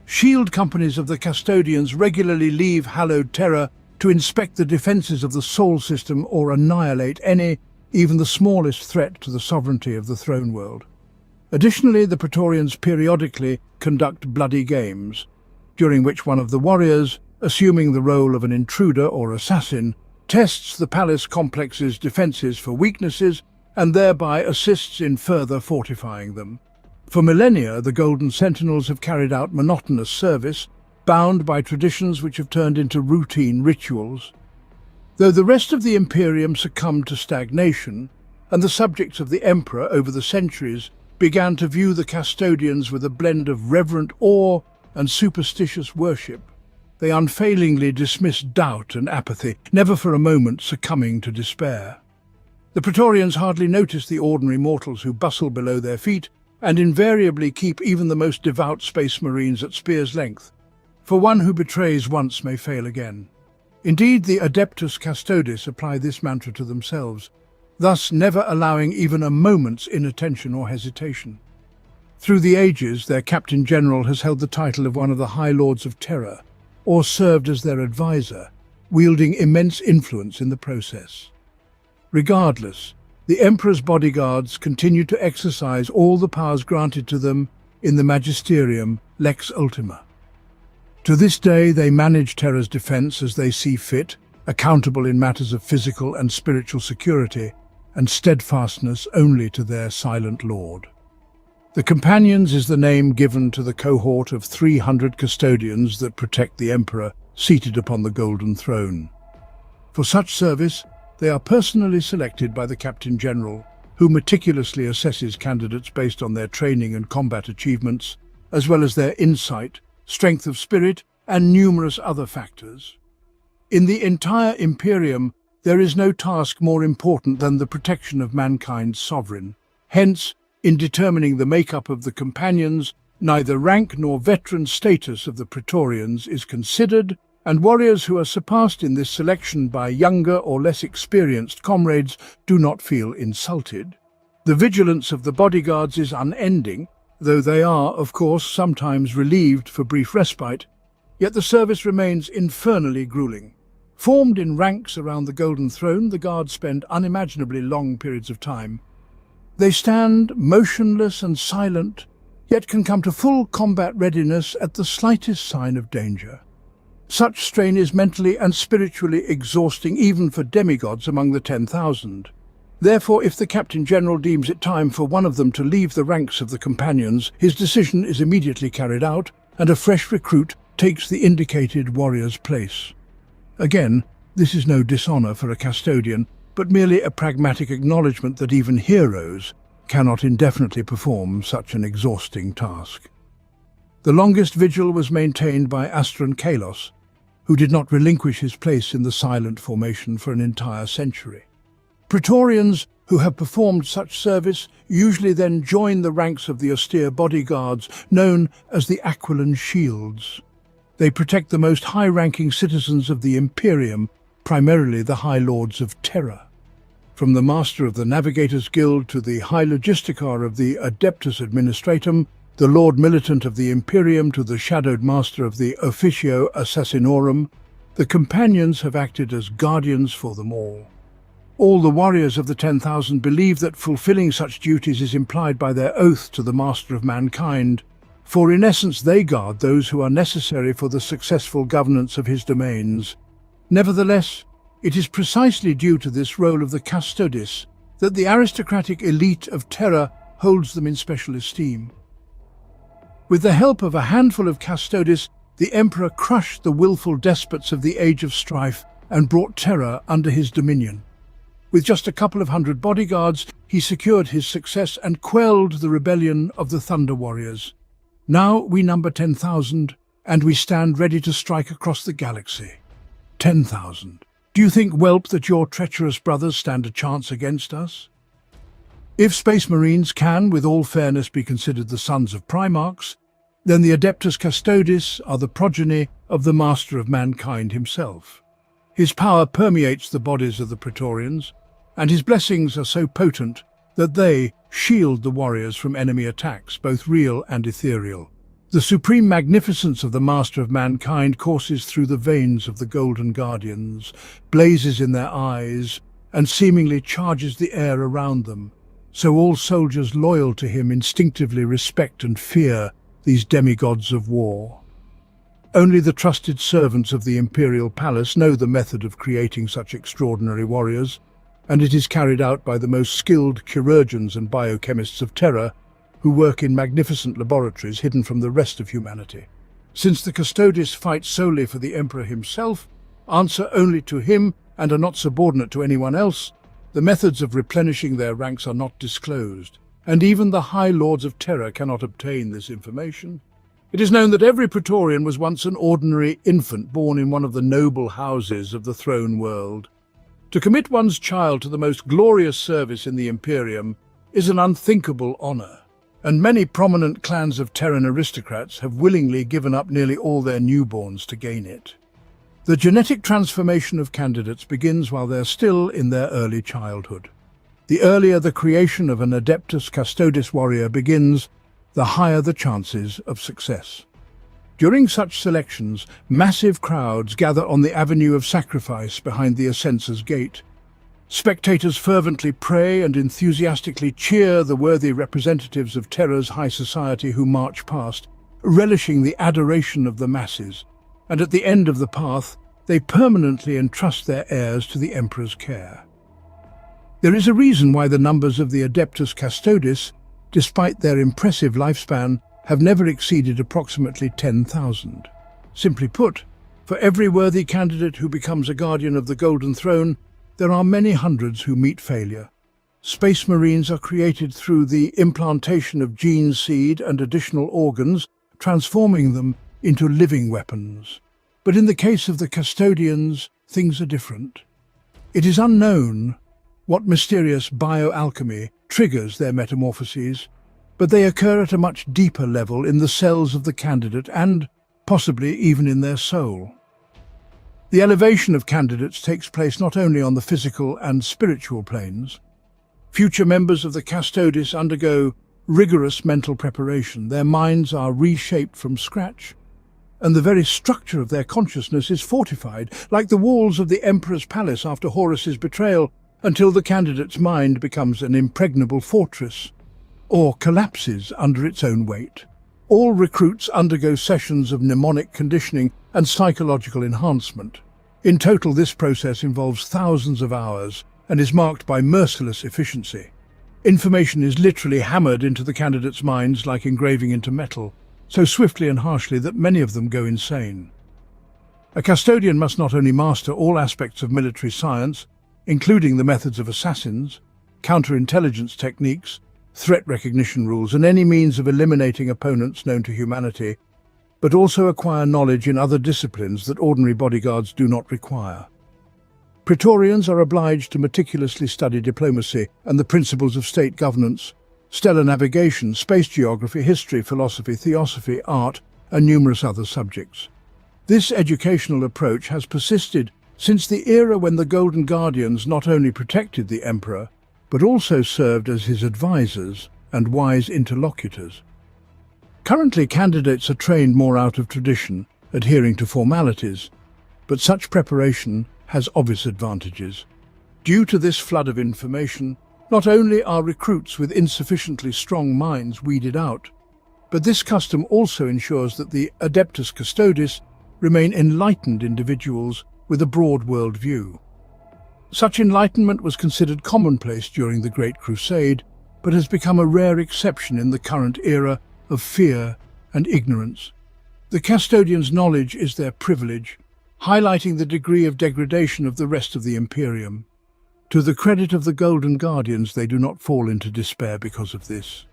S1: Shield companies of the Custodians regularly leave hallowed Terra to inspect the defences of the Sol system or annihilate any, even the smallest threat to the sovereignty of the throne world. Additionally, the Praetorians periodically conduct bloody games, during which one of the warriors, assuming the role of an intruder or assassin, tests the palace complex's defences for weaknesses and thereby assists in further fortifying them. For millennia, the Golden Sentinels have carried out monotonous service, bound by traditions which have turned into routine rituals. Though the rest of the Imperium succumbed to stagnation, and the subjects of the Emperor over the centuries began to view the Custodians with a blend of reverent awe and superstitious worship, they unfailingly dismissed doubt and apathy, never for a moment succumbing to despair. The Praetorians hardly notice the ordinary mortals who bustle below their feet, and invariably keep even the most devout space marines at spear's length, for one who betrays once may fail again. Indeed, the Adeptus Custodes apply this mantra to themselves, thus never allowing even a moment's inattention or hesitation. Through the ages, their Captain General has held the title of one of the High Lords of Terror, or served as their advisor, wielding immense influence in the process. Regardless, the Emperor's bodyguards continue to exercise all the powers granted to them in the Magisterium Lex Ultima. To this day, they manage Terra's defense as they see fit, accountable in matters of physical and spiritual security, and steadfastness only to their silent lord. The Companions is the name given to the cohort of 300 custodians that protect the Emperor seated upon the Golden Throne. For such service, they are personally selected by the Captain General, who meticulously assesses candidates based on their training and combat achievements, as well as their insight, strength of spirit, and numerous other factors. In the entire Imperium, there is no task more important than the protection of mankind's sovereign. Hence, in determining the makeup of the Companions, neither rank nor veteran status of the Praetorians is considered, and warriors who are surpassed in this selection by younger or less experienced comrades do not feel insulted. The vigilance of the bodyguards is unending, though they are, of course, sometimes relieved for brief respite, yet the service remains infernally grueling. Formed in ranks around the Golden Throne, the guards spend unimaginably long periods of time. They stand motionless and silent, yet can come to full combat readiness at the slightest sign of danger. Such strain is mentally and spiritually exhausting even for demigods among the 10,000. Therefore, if the Captain General deems it time for one of them to leave the ranks of the Companions, his decision is immediately carried out, and a fresh recruit takes the indicated warrior's place. Again, this is no dishonor for a custodian, but merely a pragmatic acknowledgement that even heroes cannot indefinitely perform such an exhausting task. The longest vigil was maintained by Astron Kalos, who did not relinquish his place in the silent formation for an entire century. Praetorians who have performed such service usually then join the ranks of the austere bodyguards known as the Aquilan Shields. They protect the most high-ranking citizens of the Imperium, primarily the High Lords of Terra. From the Master of the Navigators Guild to the High Logisticar of the Adeptus Administratum, the Lord Militant of the Imperium to the Shadowed Master of the Officio Assassinorum, the Companions have acted as guardians for them all. All the warriors of the 10,000 believe that fulfilling such duties is implied by their oath to the Master of Mankind, for in essence they guard those who are necessary for the successful governance of his domains. Nevertheless, it is precisely due to this role of the Custodes that the aristocratic elite of Terra holds them in special esteem. With the help of a handful of Custodes, the Emperor crushed the willful despots of the Age of Strife and brought Terra under his dominion. With just a couple of hundred bodyguards, he secured his success and quelled the rebellion of the Thunder Warriors. Now we number 10,000, and we stand ready to strike across the galaxy. 10,000. Do you think, whelp, that your treacherous brothers stand a chance against us? If Space Marines can, with all fairness, be considered the sons of Primarchs, then the Adeptus Custodes are the progeny of the Master of Mankind himself. His power permeates the bodies of the Praetorians, and his blessings are so potent that they shield the warriors from enemy attacks, both real and ethereal. The supreme magnificence of the Master of Mankind courses through the veins of the Golden Guardians, blazes in their eyes, and seemingly charges the air around them. So all soldiers loyal to him instinctively respect and fear these demigods of war. Only the trusted servants of the Imperial Palace know the method of creating such extraordinary warriors, and it is carried out by the most skilled chirurgeons and biochemists of Terra, who work in magnificent laboratories hidden from the rest of humanity. Since the Custodes fight solely for the Emperor himself, answer only to him, and are not subordinate to anyone else, the methods of replenishing their ranks are not disclosed, and even the High Lords of Terra cannot obtain this information. It is known that every Praetorian was once an ordinary infant born in one of the noble houses of the throne world. To commit one's child to the most glorious service in the Imperium is an unthinkable honor, and many prominent clans of Terran aristocrats have willingly given up nearly all their newborns to gain it. The genetic transformation of candidates begins while they're still in their early childhood. The earlier the creation of an Adeptus Custodes warrior begins, the higher the chances of success. During such selections, massive crowds gather on the Avenue of Sacrifice behind the Ascensor's Gate. Spectators fervently pray and enthusiastically cheer the worthy representatives of Terra's high society who march past, relishing the adoration of the masses. and at the end of the path, they permanently entrust their heirs to the Emperor's care. There is a reason why the numbers of the Adeptus Custodes, despite their impressive lifespan, have never exceeded approximately 10,000. Simply put, for every worthy candidate who becomes a guardian of the Golden Throne, there are many hundreds who meet failure. Space Marines are created through the implantation of gene seed and additional organs, transforming them into living weapons. But in the case of the Custodians, things are different. It is unknown what mysterious bioalchemy triggers their metamorphoses, but they occur at a much deeper level in the cells of the candidate and, possibly, even in their soul. The elevation of candidates takes place not only on the physical and spiritual planes. Future members of the Custodes undergo rigorous mental preparation. Their minds are reshaped from scratch, and the very structure of their consciousness is fortified, like the walls of the Emperor's palace after Horus's betrayal, until the candidate's mind becomes an impregnable fortress, or collapses under its own weight. All recruits undergo sessions of mnemonic conditioning and psychological enhancement. In total, this process involves thousands of hours and is marked by merciless efficiency. Information is literally hammered into the candidates' minds like engraving into metal, so swiftly and harshly that many of them go insane. A custodian must not only master all aspects of military science, including the methods of assassins, counterintelligence techniques, threat recognition rules, and any means of eliminating opponents known to humanity, but also acquire knowledge in other disciplines that ordinary bodyguards do not require. Praetorians are obliged to meticulously study diplomacy and the principles of state governance, stellar navigation, space geography, history, philosophy, theosophy, art, and numerous other subjects. This educational approach has persisted since the era when the Golden Guardians not only protected the Emperor, but also served as his advisors and wise interlocutors. Currently, candidates are trained more out of tradition, adhering to formalities, but such preparation has obvious advantages. Due to this flood of information, not only are recruits with insufficiently strong minds weeded out, but this custom also ensures that the Adeptus Custodes remain enlightened individuals with a broad world view. Such enlightenment was considered commonplace during the Great Crusade, but has become a rare exception in the current era of fear and ignorance. The Custodians' knowledge is their privilege, highlighting the degree of degradation of the rest of the Imperium. To the credit of the Golden Guardians, they do not fall into despair because of this.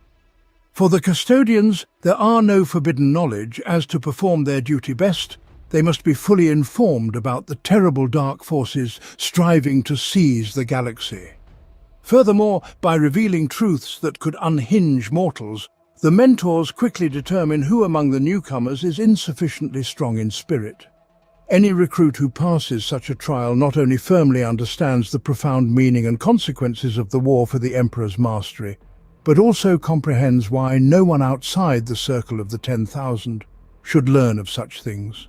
S1: For the Custodians, there are no forbidden knowledge. As to perform their duty best, they must be fully informed about the terrible dark forces striving to seize the galaxy. Furthermore, by revealing truths that could unhinge mortals, the mentors quickly determine who among the newcomers is insufficiently strong in spirit. Any recruit who passes such a trial not only firmly understands the profound meaning and consequences of the war for the Emperor's mastery, but also comprehends why no one outside the circle of the 10,000 should learn of such things.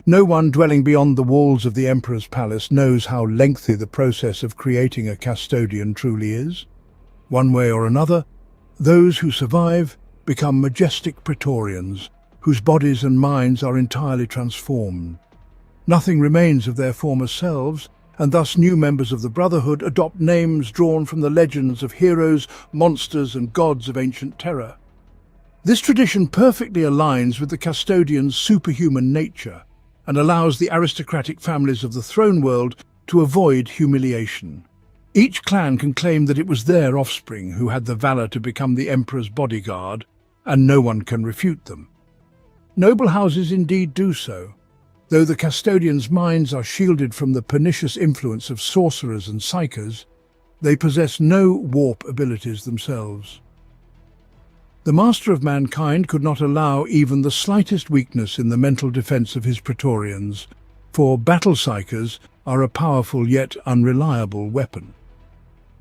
S1: No one dwelling beyond the walls of the Emperor's palace knows how lengthy the process of creating a custodian truly is. One way or another, those who survive become majestic Praetorians, whose bodies and minds are entirely transformed. Nothing remains of their former selves, and thus new members of the Brotherhood adopt names drawn from the legends of heroes, monsters, and gods of ancient terror. This tradition perfectly aligns with the Custodians' superhuman nature and allows the aristocratic families of the throne world to avoid humiliation. Each clan can claim that it was their offspring who had the valor to become the Emperor's bodyguard, and no one can refute them. Noble houses indeed do so. Though the Custodians' minds are shielded from the pernicious influence of sorcerers and psychers, they possess no warp abilities themselves. The Master of Mankind could not allow even the slightest weakness in the mental defense of his Praetorians, for battle psychers are a powerful yet unreliable weapon.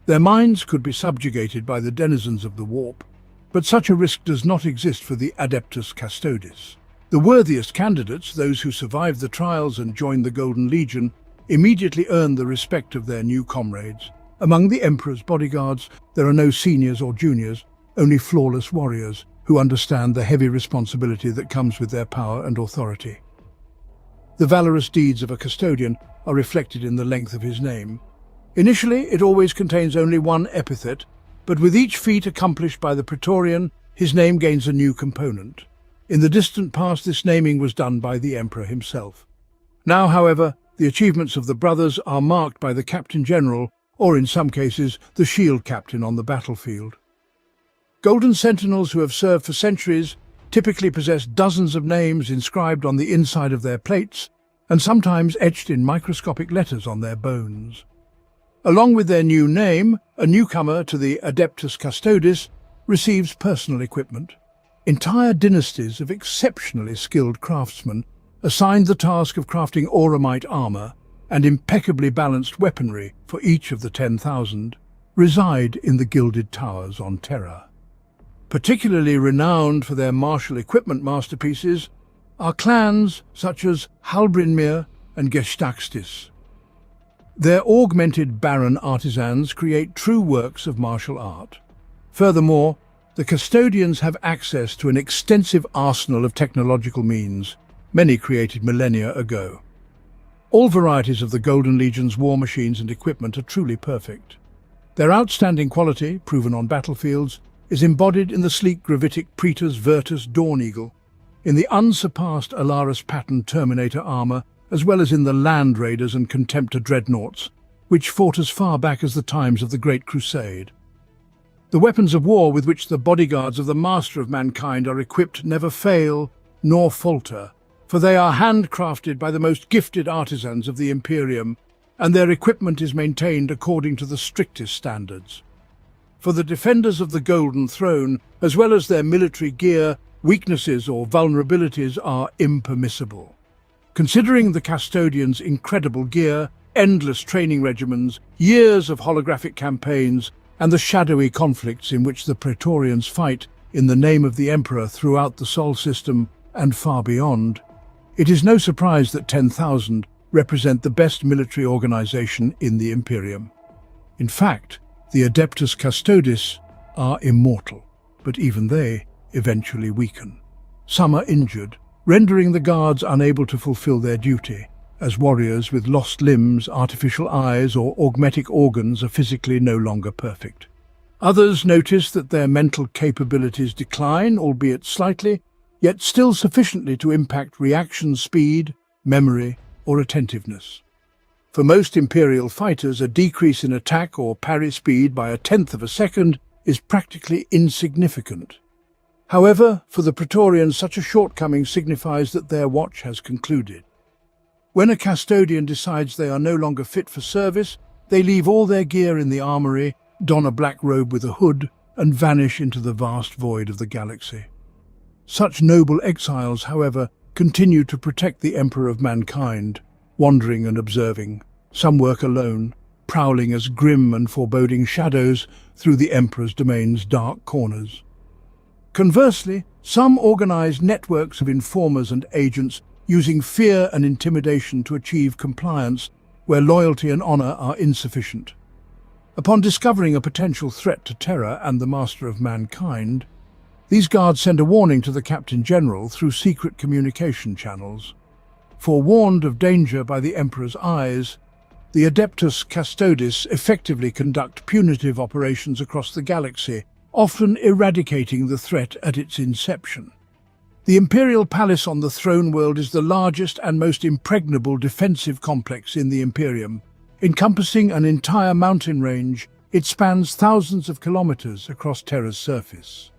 S1: Their minds could be subjugated by the denizens of the warp, but such a risk does not exist for the Adeptus Custodes. The worthiest candidates, those who survive the trials and join the Golden Legion, immediately earn the respect of their new comrades. Among the Emperor's bodyguards, there are no seniors or juniors, only flawless warriors who understand the heavy responsibility that comes with their power and authority. The valorous deeds of a custodian are reflected in the length of his name. Initially, it always contains only one epithet, but with each feat accomplished by the Praetorian, his name gains a new component. In the distant past, this naming was done by the emperor himself. Now, however, the achievements of the brothers are marked by the Captain General, or in some cases, the shield captain on the battlefield. Golden sentinels who have served for centuries typically possess dozens of names inscribed on the inside of their plates and sometimes etched in microscopic letters on their bones. Along with their new name, a newcomer to the Adeptus Custodes receives personal equipment. Entire dynasties of exceptionally skilled craftsmen assigned the task of crafting auramite armor and impeccably balanced weaponry for each of the 10,000 reside in the gilded towers on Terra. Particularly renowned for their martial equipment masterpieces are clans such as Halbrinmere and Gestaxtis. Their augmented baron artisans create true works of martial art. Furthermore, the custodians have access to an extensive arsenal of technological means, many created millennia ago. All varieties of the Golden Legion's war machines and equipment are truly perfect. Their outstanding quality, proven on battlefields, is embodied in the sleek gravitic Praetor's Virtus Dawn Eagle, in the unsurpassed Alaris pattern Terminator armor, as well as in the Land Raiders and Contemptor dreadnoughts, which fought as far back as the times of the Great Crusade. The weapons of war with which the bodyguards of the Master of Mankind are equipped never fail nor falter, for they are handcrafted by the most gifted artisans of the Imperium, and their equipment is maintained according to the strictest standards. For the defenders of the Golden Throne, as well as their military gear, weaknesses or vulnerabilities are impermissible. Considering the Custodians' incredible gear, endless training regimens, years of holographic campaigns, and the shadowy conflicts in which the Praetorians fight in the name of the Emperor throughout the Sol system and far beyond, it is no surprise that 10,000 represent the best military organization in the Imperium. In fact, the Adeptus Custodes are immortal, but even they eventually weaken. Some are injured, rendering the guards unable to fulfill their duty, as warriors with lost limbs, artificial eyes, or augmetic organs are physically no longer perfect. Others notice that their mental capabilities decline, albeit slightly, yet still sufficiently to impact reaction speed, memory, or attentiveness. For most Imperial fighters, a decrease in attack or parry speed by 1/10 of a second is practically insignificant. However, for the Praetorians, such a shortcoming signifies that their watch has concluded. When a custodian decides they are no longer fit for service, they leave all their gear in the armory, don a black robe with a hood, and vanish into the vast void of the galaxy. Such noble exiles, however, continue to protect the Emperor of Mankind, wandering and observing. Some work alone, prowling as grim and foreboding shadows through the Emperor's domain's dark corners. Conversely, some organize networks of informers and agents using fear and intimidation to achieve compliance where loyalty and honor are insufficient. Upon discovering a potential threat to Terra and the Master of Mankind, these guards send a warning to the Captain General through secret communication channels. Forewarned of danger by the Emperor's eyes, the Adeptus Custodes effectively conduct punitive operations across the galaxy, often eradicating the threat at its inception. The Imperial Palace on the Throne World is the largest and most impregnable defensive complex in the Imperium. Encompassing an entire mountain range, it spans thousands of kilometers across Terra's surface.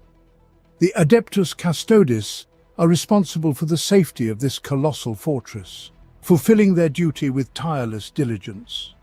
S1: The Adeptus Custodes are responsible for the safety of this colossal fortress, fulfilling their duty with tireless diligence.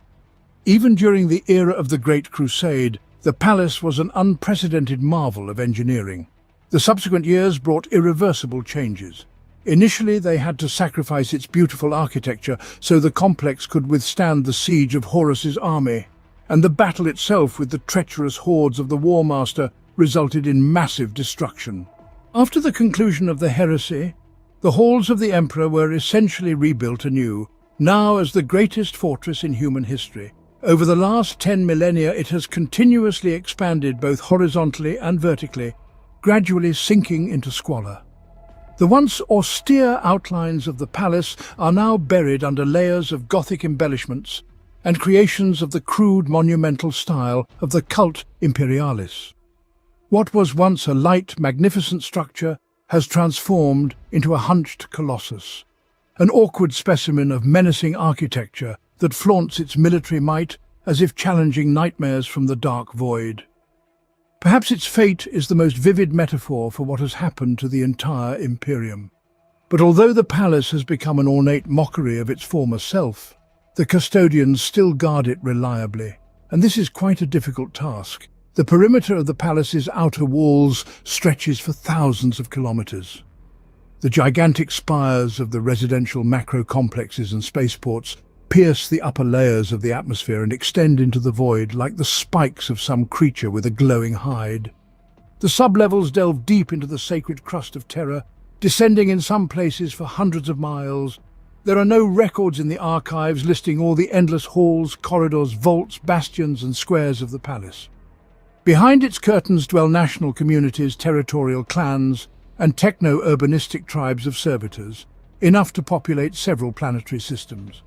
S1: Even during the era of the Great Crusade, the palace was an unprecedented marvel of engineering. The subsequent years brought irreversible changes. Initially, they had to sacrifice its beautiful architecture so the complex could withstand the siege of Horus's army, and the battle itself with the treacherous hordes of the War Master resulted in massive destruction. After the conclusion of the heresy, the halls of the Emperor were essentially rebuilt anew, now as the greatest fortress in human history. Over the last 10 millennia, it has continuously expanded both horizontally and vertically, gradually sinking into squalor. The once austere outlines of the palace are now buried under layers of Gothic embellishments and creations of the crude monumental style of the cult imperialis. What was once a light, magnificent structure has transformed into a hunched colossus, an awkward specimen of menacing architecture that flaunts its military might as if challenging nightmares from the dark void. Perhaps its fate is the most vivid metaphor for what has happened to the entire Imperium. But although the palace has become an ornate mockery of its former self, the custodians still guard it reliably, and this is quite a difficult task. The perimeter of the palace's outer walls stretches for thousands of kilometers. The gigantic spires of the residential macro-complexes and spaceports pierce the upper layers of the atmosphere and extend into the void like the spikes of some creature with a glowing hide. The sublevels delve deep into the sacred crust of terror, descending in some places for hundreds of miles. There are no records in the archives listing all the endless halls, corridors, vaults, bastions and squares of the palace. Behind its curtains dwell national communities, territorial clans, and techno-urbanistic tribes of servitors, enough to populate several planetary systems.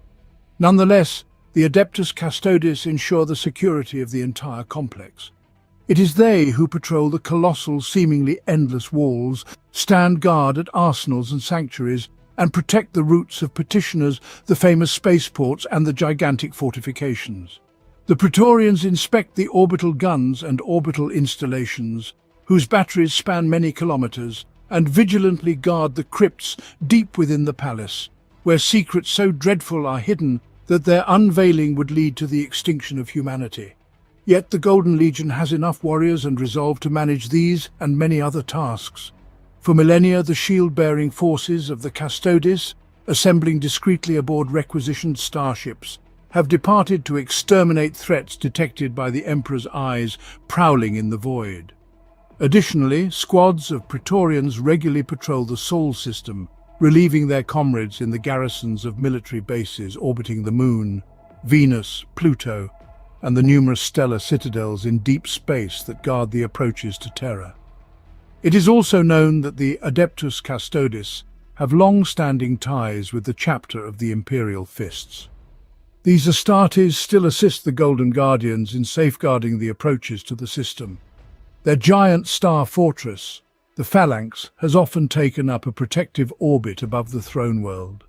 S1: Nonetheless, the Adeptus Custodes ensure the security of the entire complex. It is they who patrol the colossal, seemingly endless walls, stand guard at arsenals and sanctuaries, and protect the routes of petitioners, the famous spaceports, and the gigantic fortifications. The Praetorians inspect the orbital guns and orbital installations, whose batteries span many kilometers, and vigilantly guard the crypts deep within the palace, where secrets so dreadful are hidden that their unveiling would lead to the extinction of humanity. Yet the Golden Legion has enough warriors and resolve to manage these and many other tasks. For millennia, the shield-bearing forces of the Custodes, assembling discreetly aboard requisitioned starships, have departed to exterminate threats detected by the Emperor's eyes prowling in the void. Additionally, squads of Praetorians regularly patrol the Sol system, relieving their comrades in the garrisons of military bases orbiting the Moon, Venus, Pluto, and the numerous stellar citadels in deep space that guard the approaches to Terra. It is also known that the Adeptus Custodes have long-standing ties with the chapter of the Imperial Fists. These Astartes still assist the Golden Guardians in safeguarding the approaches to the system. Their giant star fortress, the Phalanx, has often taken up a protective orbit above the throne world.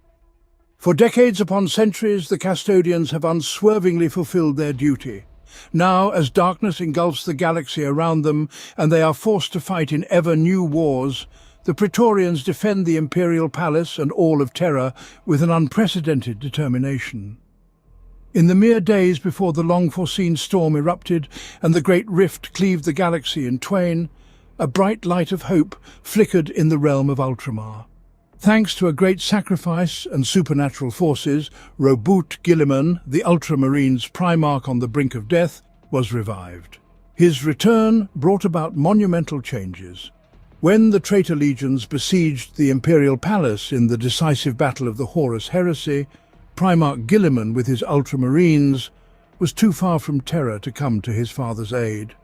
S1: For decades upon centuries, the Custodians have unswervingly fulfilled their duty. Now, as darkness engulfs the galaxy around them and they are forced to fight in ever-new wars, the Praetorians defend the Imperial Palace and all of Terra with an unprecedented determination. In the mere days before the long-foreseen storm erupted and the great rift cleaved the galaxy in twain, a bright light of hope flickered in the realm of Ultramar. Thanks to a great sacrifice and supernatural forces, Robert Guilliman, the Ultramarine's Primarch on the brink of death, was revived. His return brought about monumental changes. When the traitor legions besieged the Imperial Palace in the decisive battle of the Horus Heresy, Primarch Guilliman with his Ultramarines was too far from Terra to come to his father's aid.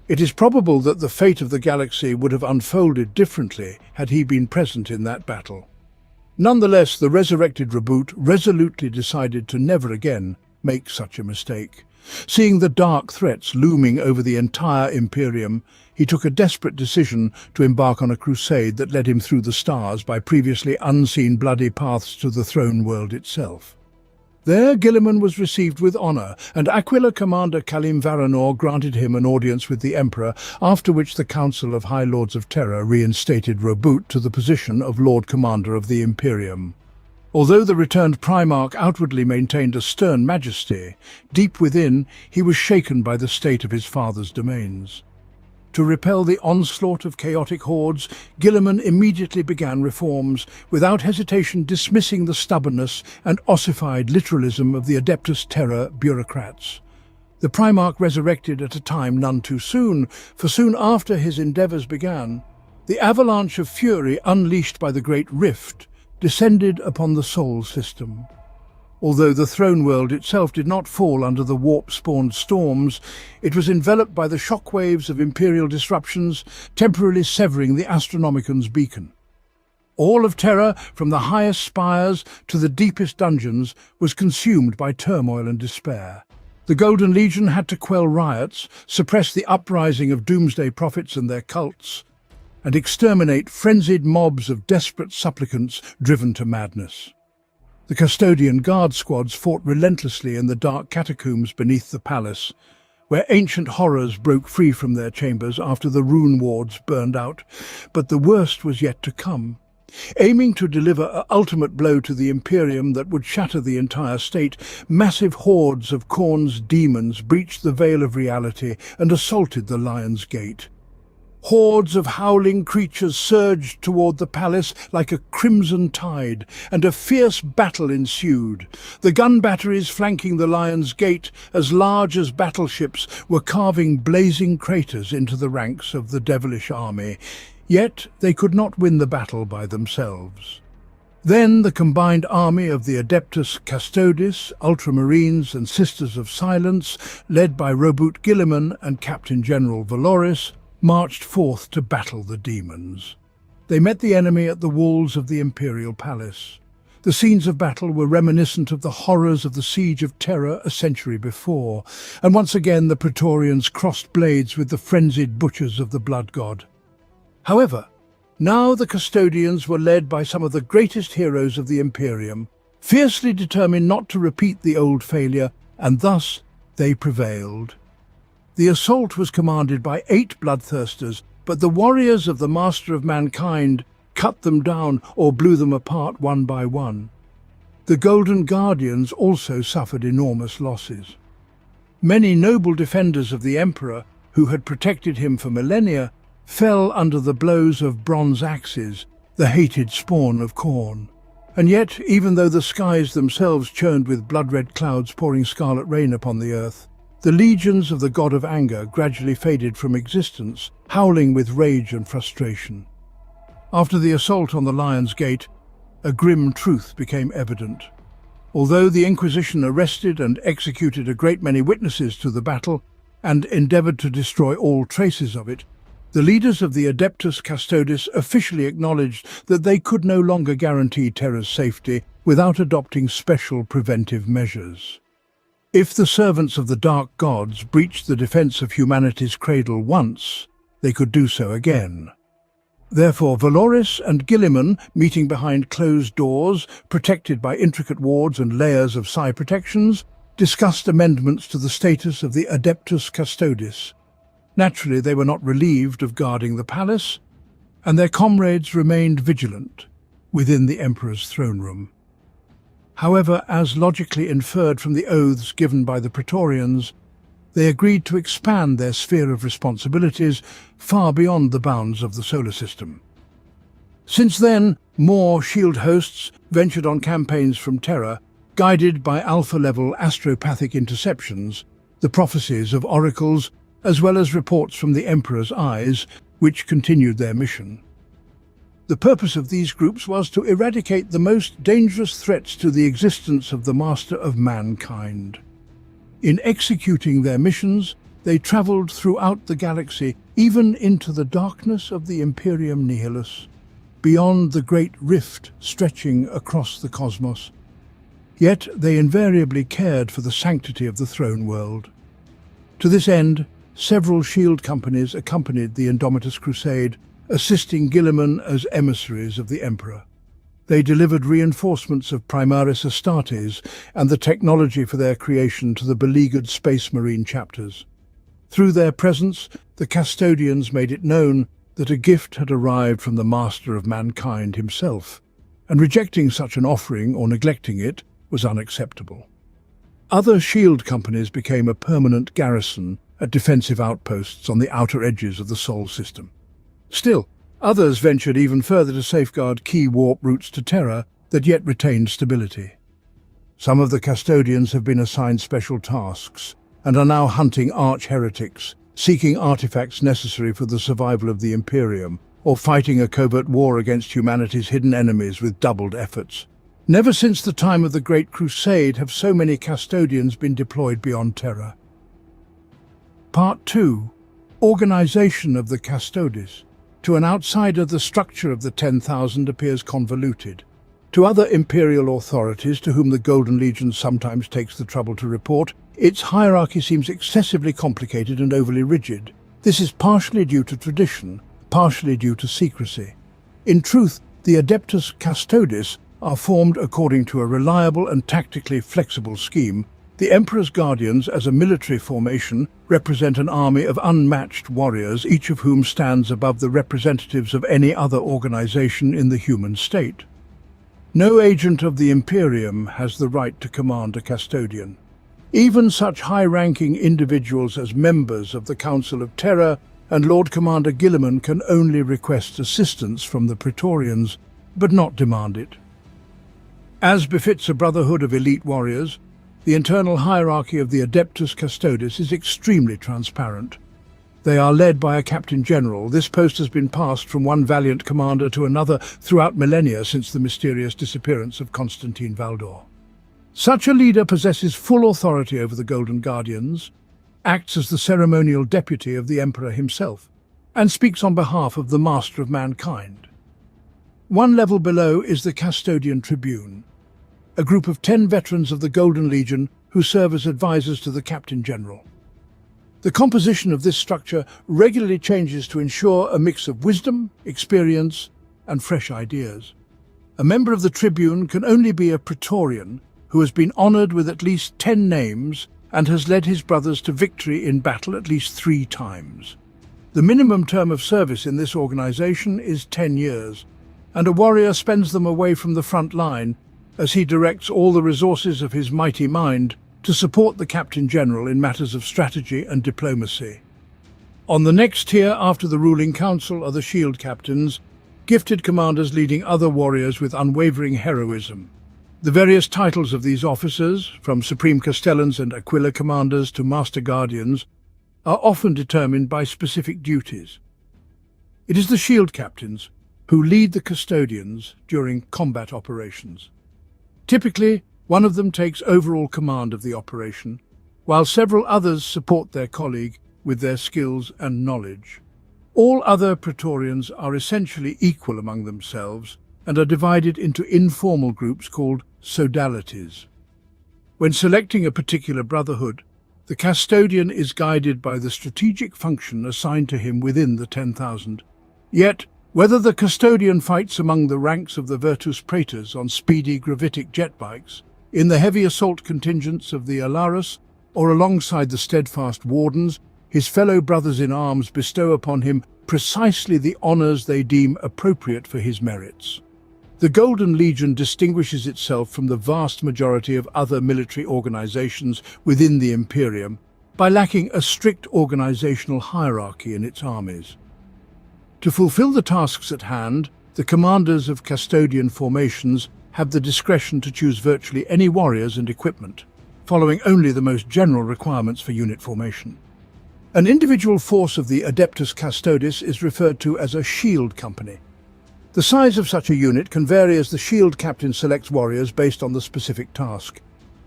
S1: It is probable that the fate of the galaxy would have unfolded differently had he been present in that battle. Nonetheless, the resurrected Robert resolutely decided to never again make such a mistake. Seeing the dark threats looming over the entire Imperium, he took a desperate decision to embark on a crusade that led him through the stars by previously unseen bloody paths to the throne world itself. There, Guilliman was received with honor, and Aquila commander Kalim Varanor granted him an audience with the Emperor, after which the Council of High Lords of Terra reinstated Robert to the position of Lord Commander of the Imperium. Although the returned Primarch outwardly maintained a stern majesty, deep within he was shaken by the state of his father's domains. To repel the onslaught of chaotic hordes, Guilliman immediately began reforms, without hesitation dismissing the stubbornness and ossified literalism of the Adeptus Terra bureaucrats. The Primarch resurrected at a time none too soon, for soon after his endeavours began, the avalanche of fury unleashed by the Great Rift descended upon the Sol system. Although the throne world itself did not fall under the warp-spawned storms, it was enveloped by the shockwaves of imperial disruptions, temporarily severing the Astronomicon's beacon. All of Terra, from the highest spires to the deepest dungeons, was consumed by turmoil and despair. The Golden Legion had to quell riots, suppress the uprising of doomsday prophets and their cults, and exterminate frenzied mobs of desperate supplicants driven to madness. The Custodian guard squads fought relentlessly in the dark catacombs beneath the palace, where ancient horrors broke free from their chambers after the rune wards burned out. But the worst was yet to come. Aiming to deliver an ultimate blow to the Imperium that would shatter the entire state, massive hordes of Khorne's demons breached the veil of reality and assaulted the Lion's Gate. Hordes of howling creatures surged toward the palace like a crimson tide, and a fierce battle ensued. The gun batteries flanking the Lion's Gate, as large as battleships, were carving blazing craters into the ranks of the devilish army. Yet they could not win the battle by themselves. Then the combined army of the Adeptus, Custodes, Ultramarines and Sisters of Silence, led by Roboute Guilliman and Captain General Valoris, marched forth to battle the demons. They met the enemy at the walls of the Imperial Palace. The scenes of battle were reminiscent of the horrors of the Siege of Terra a century before, and once again the Praetorians crossed blades with the frenzied butchers of the Blood God. However, now the Custodians were led by some of the greatest heroes of the Imperium, fiercely determined not to repeat the old failure, and thus they prevailed. The assault was commanded by 8 bloodthirsters, but the warriors of the Master of Mankind cut them down or blew them apart one by one. The Golden Guardians also suffered enormous losses. Many noble defenders of the Emperor, who had protected him for millennia, fell under the blows of bronze axes, the hated spawn of Khorne. And yet, even though the skies themselves churned with blood-red clouds pouring scarlet rain upon the earth, the legions of the God of Anger gradually faded from existence, howling with rage and frustration. After the assault on the Lion's Gate, a grim truth became evident. Although the Inquisition arrested and executed a great many witnesses to the battle and endeavoured to destroy all traces of it, the leaders of the Adeptus Custodes officially acknowledged that they could no longer guarantee Terra's safety without adopting special preventive measures. If the servants of the Dark Gods breached the defense of humanity's cradle once, they could do so again. Therefore, Valoris and Guilliman, meeting behind closed doors, protected by intricate wards and layers of psi protections, discussed amendments to the status of the Adeptus Custodes. Naturally, they were not relieved of guarding the palace, and their comrades remained vigilant within the Emperor's throne room. However, as logically inferred from the oaths given by the Praetorians, they agreed to expand their sphere of responsibilities far beyond the bounds of the solar system. Since then, more shield hosts ventured on campaigns from Terra, guided by alpha-level astropathic interceptions, the prophecies of oracles, as well as reports from the Emperor's eyes, which continued their mission. The purpose of these groups was to eradicate the most dangerous threats to the existence of the Master of Mankind. In executing their missions, they travelled throughout the galaxy, even into the darkness of the Imperium Nihilus, beyond the great rift stretching across the cosmos. Yet they invariably cared for the sanctity of the throne world. To this end, several shield companies accompanied the Indomitus Crusade, assisting Guilliman as emissaries of the Emperor. They delivered reinforcements of Primaris Astartes and the technology for their creation to the beleaguered Space Marine chapters. Through their presence, the Custodians made it known that a gift had arrived from the Master of Mankind himself, and rejecting such an offering or neglecting it was unacceptable. Other shield companies became a permanent garrison at defensive outposts on the outer edges of the Sol system. Still, others ventured even further to safeguard key warp routes to Terra that yet retained stability. Some of the Custodians have been assigned special tasks and are now hunting arch-heretics, seeking artifacts necessary for the survival of the Imperium, or fighting a covert war against humanity's hidden enemies with doubled efforts. Never since the time of the Great Crusade have so many Custodians been deployed beyond Terra. Part 2. Organization of the Custodes. To an outsider, the structure of the 10,000 appears convoluted. To other imperial authorities, to whom the Golden Legion sometimes takes the trouble to report, its hierarchy seems excessively complicated and overly rigid. This is partially due to tradition, partially due to secrecy. In truth, the Adeptus Custodes are formed according to a reliable and tactically flexible scheme. The Emperor's Guardians, as a military formation, represent an army of unmatched warriors, each of whom stands above the representatives of any other organization in the human state. No agent of the Imperium has the right to command a custodian. Even such high-ranking individuals as members of the Council of Terror and Lord Commander Guilliman can only request assistance from the Praetorians, but not demand it. As befits a brotherhood of elite warriors, the internal hierarchy of the Adeptus Custodes is extremely transparent. They are led by a Captain General. This post has been passed from one valiant commander to another throughout millennia since the mysterious disappearance of Constantine Valdor. Such a leader possesses full authority over the Golden Guardians, acts as the ceremonial deputy of the Emperor himself, and speaks on behalf of the Master of Mankind. One level below is the Custodian Tribune, a group of 10 veterans of the Golden Legion who serve as advisors to the Captain General. The composition of this structure regularly changes to ensure a mix of wisdom, experience, and fresh ideas. A member of the Tribune can only be a Praetorian who has been honored with at least 10 names and has led his brothers to victory in battle at least 3 times. The minimum term of service in this organization is 10 years, and a warrior spends them away from the front line as he directs all the resources of his mighty mind to support the Captain General in matters of strategy and diplomacy. On the next tier after the ruling council are the Shield Captains, gifted commanders leading other warriors with unwavering heroism. The various titles of these officers, from Supreme Castellans and Aquila Commanders to Master Guardians, are often determined by specific duties. It is the Shield Captains who lead the Custodians during combat operations. Typically, one of them takes overall command of the operation, while several others support their colleague with their skills and knowledge. All other Praetorians are essentially equal among themselves and are divided into informal groups called sodalities. When selecting a particular brotherhood, the custodian is guided by the strategic function assigned to him within the 10,000. Yet, whether the custodian fights among the ranks of the Virtus Praetors on speedy gravitic jet bikes, in the heavy assault contingents of the Alarus, or alongside the steadfast wardens, his fellow brothers in arms bestow upon him precisely the honors they deem appropriate for his merits. The Golden Legion distinguishes itself from the vast majority of other military organizations within the Imperium by lacking a strict organizational hierarchy in its armies. To fulfill the tasks at hand, the commanders of custodian formations have the discretion to choose virtually any warriors and equipment, following only the most general requirements for unit formation. An individual force of the Adeptus Custodes is referred to as a shield company. The size of such a unit can vary as the shield captain selects warriors based on the specific task.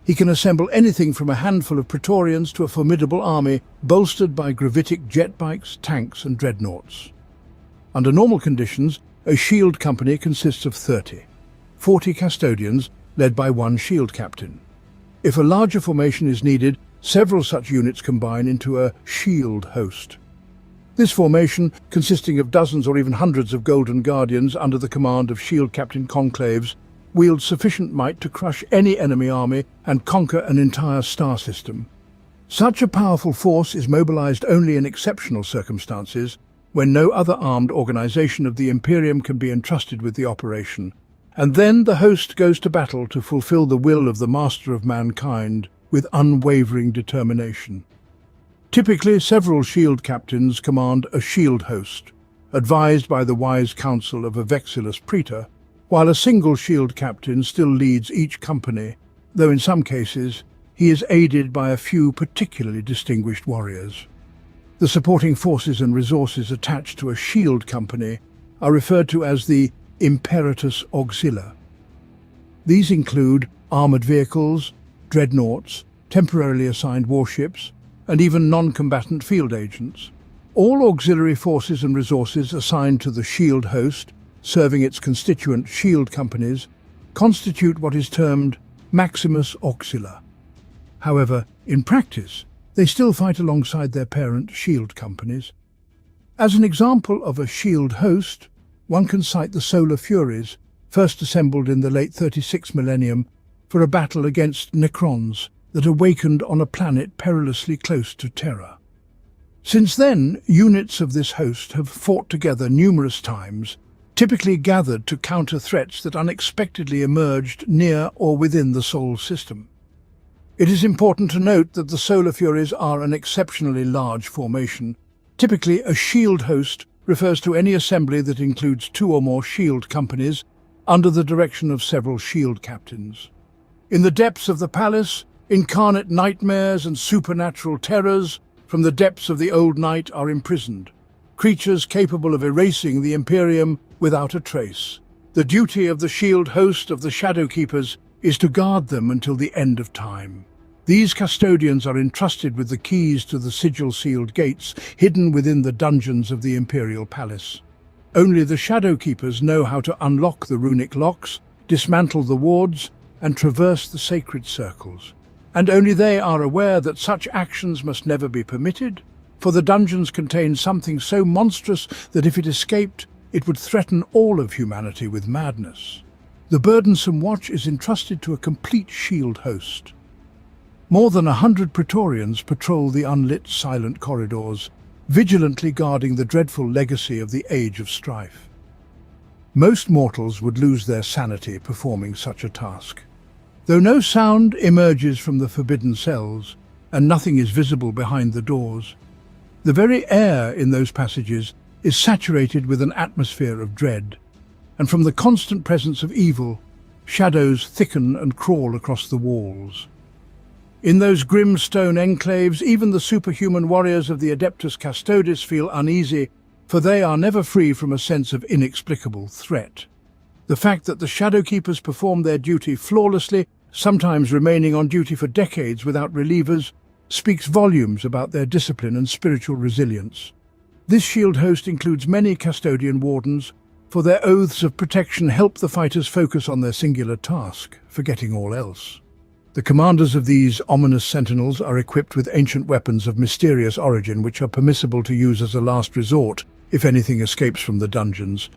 S1: He can assemble anything from a handful of Praetorians to a formidable army bolstered by gravitic jet bikes, tanks and dreadnoughts. Under normal conditions, a shield company consists of 40 custodians led by one shield captain. If a larger formation is needed, several such units combine into a shield host. This formation, consisting of dozens or even hundreds of Golden Guardians under the command of shield captain conclaves, wields sufficient might to crush any enemy army and conquer an entire star system. Such a powerful force is mobilized only in exceptional circumstances, when no other armed organization of the Imperium can be entrusted with the operation, and then the host goes to battle to fulfill the will of the Master of Mankind with unwavering determination. Typically, several shield captains command a shield host, advised by the wise counsel of a Vexillus Praetor, while a single shield captain still leads each company, though in some cases he is aided by a few particularly distinguished warriors. The supporting forces and resources attached to a shield company are referred to as the Imperatus Auxilia. These include armored vehicles, dreadnoughts, temporarily assigned warships, and even non-combatant field agents. All auxiliary forces and resources assigned to the shield host, serving its constituent shield companies, constitute what is termed Maximus Auxilia. However, in practice, they still fight alongside their parent shield companies. As an example of a shield host, one can cite the Solar Furies, first assembled in the late 36th millennium for a battle against Necrons that awakened on a planet perilously close to Terra. Since then, units of this host have fought together numerous times, typically gathered to counter threats that unexpectedly emerged near or within the Sol system. It is important to note that the Solar Furies are an exceptionally large formation. Typically, a shield host refers to any assembly that includes 2 or more shield companies under the direction of several shield captains. In the depths of the palace, incarnate nightmares and supernatural terrors from the depths of the old night are imprisoned, creatures capable of erasing the Imperium without a trace. The duty of the shield host of the Shadow Keepers is to guard them until the end of time. These custodians are entrusted with the keys to the sigil-sealed gates hidden within the dungeons of the Imperial Palace. Only the Shadow Keepers know how to unlock the runic locks, dismantle the wards, and traverse the sacred circles. And only they are aware that such actions must never be permitted, for the dungeons contain something so monstrous that if it escaped, it would threaten all of humanity with madness. The burdensome watch is entrusted to a complete shield host. More than 100 Praetorians patrol the unlit, silent corridors, vigilantly guarding the dreadful legacy of the Age of Strife. Most mortals would lose their sanity performing such a task. Though no sound emerges from the forbidden cells, and nothing is visible behind the doors, the very air in those passages is saturated with an atmosphere of dread, and from the constant presence of evil, shadows thicken and crawl across the walls. In those grim stone enclaves, even the superhuman warriors of the Adeptus Custodes feel uneasy, for they are never free from a sense of inexplicable threat. The fact that the Shadow Keepers perform their duty flawlessly, sometimes remaining on duty for decades without relievers, speaks volumes about their discipline and spiritual resilience. This shield host includes many custodian wardens, for their oaths of protection help the fighters focus on their singular task, forgetting all else. The commanders of these ominous sentinels are equipped with ancient weapons of mysterious origin which are permissible to use as a last resort if anything escapes from the dungeons.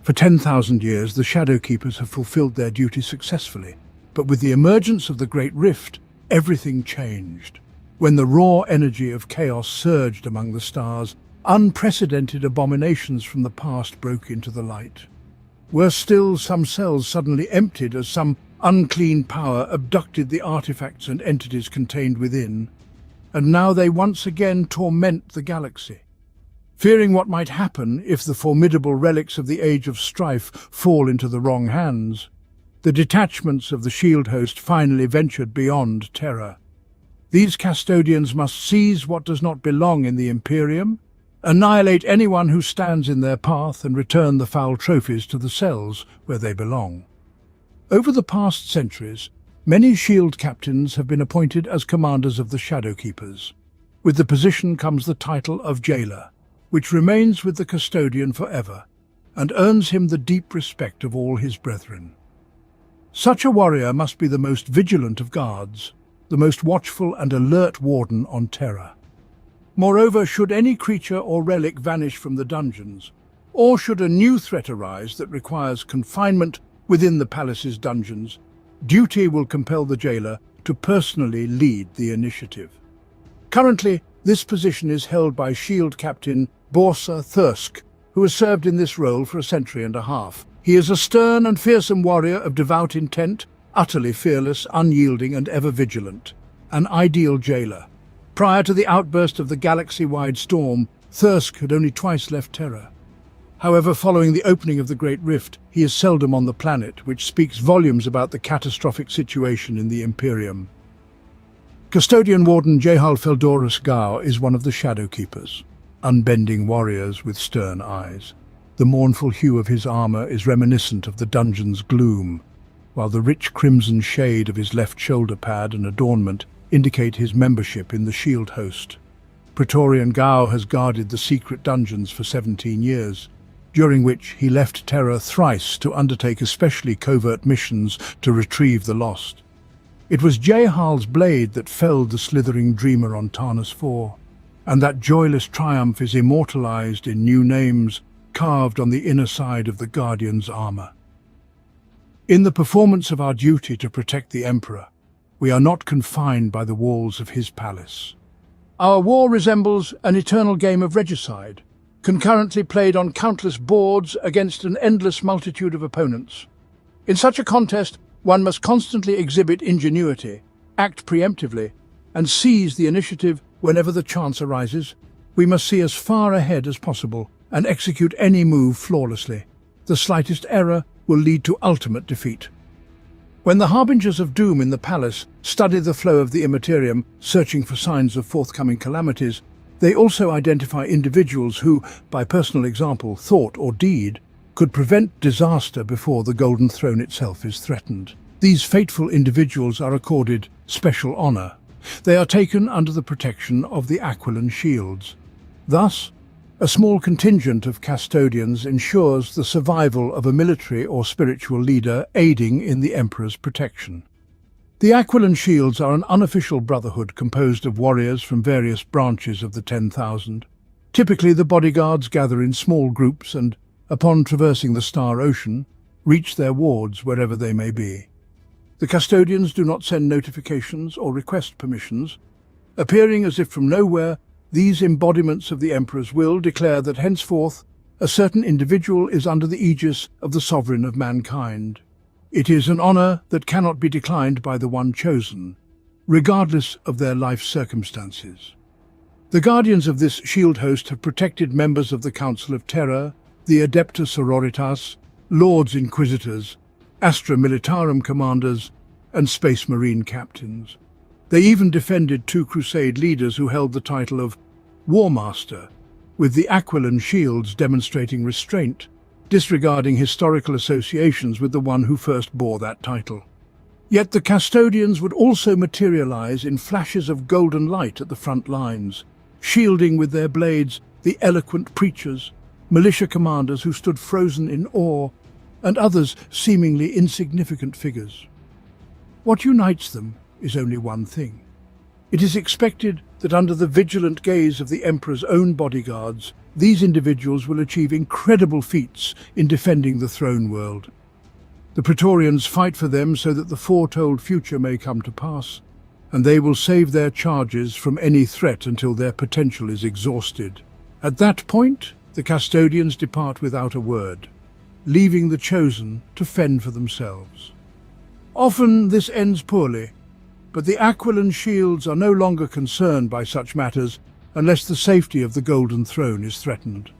S1: For 10,000 years, the Shadow Keepers have fulfilled their duty successfully, but with the emergence of the Great Rift, everything changed. When the raw energy of chaos surged among the stars, unprecedented abominations from the past broke into the light. Worse still, some cells suddenly emptied as some unclean power abducted the artifacts and entities contained within, and now they once again torment the galaxy. Fearing what might happen if the formidable relics of the Age of Strife fall into the wrong hands, the detachments of the shield host finally ventured beyond Terra. These custodians must seize what does not belong in the Imperium, annihilate anyone who stands in their path, and return the foul trophies to the cells where they belong. Over the past centuries, many shield captains have been appointed as commanders of the Shadow Keepers. With the position comes the title of Jailer, which remains with the custodian forever, and earns him the deep respect of all his brethren. Such a warrior must be the most vigilant of guards, the most watchful and alert warden on Terra. Moreover, should any creature or relic vanish from the dungeons, or should a new threat arise that requires confinement within the palace's dungeons, duty will compel the jailer to personally lead the initiative. Currently, this position is held by Shield Captain Borsa Thirsk, who has served in this role for a century and a half. He is a stern and fearsome warrior of devout intent, utterly fearless, unyielding, and ever vigilant. An ideal jailer. Prior to the outburst of the galaxy-wide storm, Thirsk had only twice left Terra. However, following the opening of the Great Rift, he is seldom on the planet, which speaks volumes about the catastrophic situation in the Imperium. Custodian Warden Jehal Feldorus Gao is one of the Shadow Keepers, unbending warriors with stern eyes. The mournful hue of his armor is reminiscent of the dungeon's gloom, while the rich crimson shade of his left shoulder pad and adornment indicate his membership in the shield host. Praetorian Gao has guarded the secret dungeons for 17 years, during which he left Terra thrice to undertake especially covert missions to retrieve the lost. It was Jehal's blade that felled the slithering dreamer on Tarnus IV, and that joyless triumph is immortalized in new names carved on the inner side of the Guardian's armor. In the performance of our duty to protect the Emperor, we are not confined by the walls of his palace. Our war resembles an eternal game of regicide, concurrently played on countless boards against an endless multitude of opponents. In such a contest, one must constantly exhibit ingenuity, act preemptively, and seize the initiative whenever the chance arises. We must see as far ahead as possible and execute any move flawlessly. The slightest error will lead to ultimate defeat. When the harbingers of doom in the palace study the flow of the immaterium, searching for signs of forthcoming calamities, they also identify individuals who, by personal example, thought or deed, could prevent disaster before the Golden Throne itself is threatened. These fateful individuals are accorded special honor. They are taken under the protection of the Aquilan shields. Thus, a small contingent of custodians ensures the survival of a military or spiritual leader, aiding in the Emperor's protection. The Aquilan shields are an unofficial brotherhood composed of warriors from various branches of the 10,000. Typically, the bodyguards gather in small groups and, upon traversing the Star Ocean, reach their wards wherever they may be. The custodians do not send notifications or request permissions. Appearing as if from nowhere, these embodiments of the Emperor's will declare that henceforth a certain individual is under the aegis of the sovereign of mankind. It is an honor that cannot be declined by the one chosen, regardless of their life circumstances. The guardians of this shield host have protected members of the Council of Terror, the Adeptus Sororitas, Lords Inquisitors, Astra Militarum commanders, and Space Marine captains. They even defended 2 Crusade leaders who held the title of War Master, with the Aquilan shields demonstrating restraint, disregarding historical associations with the one who first bore that title. Yet the custodians would also materialize in flashes of golden light at the front lines, shielding with their blades the eloquent preachers, militia commanders who stood frozen in awe, and others seemingly insignificant figures. What unites them is only one thing. It is expected that under the vigilant gaze of the Emperor's own bodyguards, these individuals will achieve incredible feats in defending the throne world. The Praetorians fight for them so that the foretold future may come to pass, and they will save their charges from any threat until their potential is exhausted. At that point, the custodians depart without a word, leaving the chosen to fend for themselves. Often this ends poorly, but the Aquilan shields are no longer concerned by such matters unless the safety of the Golden Throne is threatened.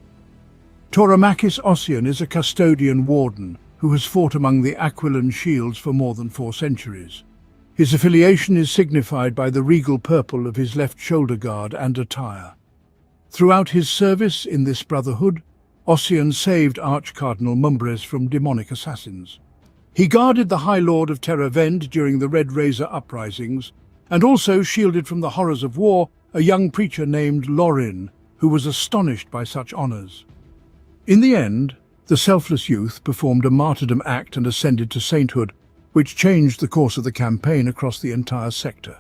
S1: Tauromachus Ossian is a custodian warden who has fought among the Aquilan shields for more than 4 centuries. His affiliation is signified by the regal purple of his left shoulder guard and attire. Throughout his service in this brotherhood, Ossian saved Arch-Cardinal Mumbres from demonic assassins. He guarded the High Lord of Terra Vend during the Red Razor uprisings, and also shielded from the horrors of war a young preacher named Lorin, who was astonished by such honors. In the end, the selfless youth performed a martyrdom act and ascended to sainthood, which changed the course of the campaign across the entire sector.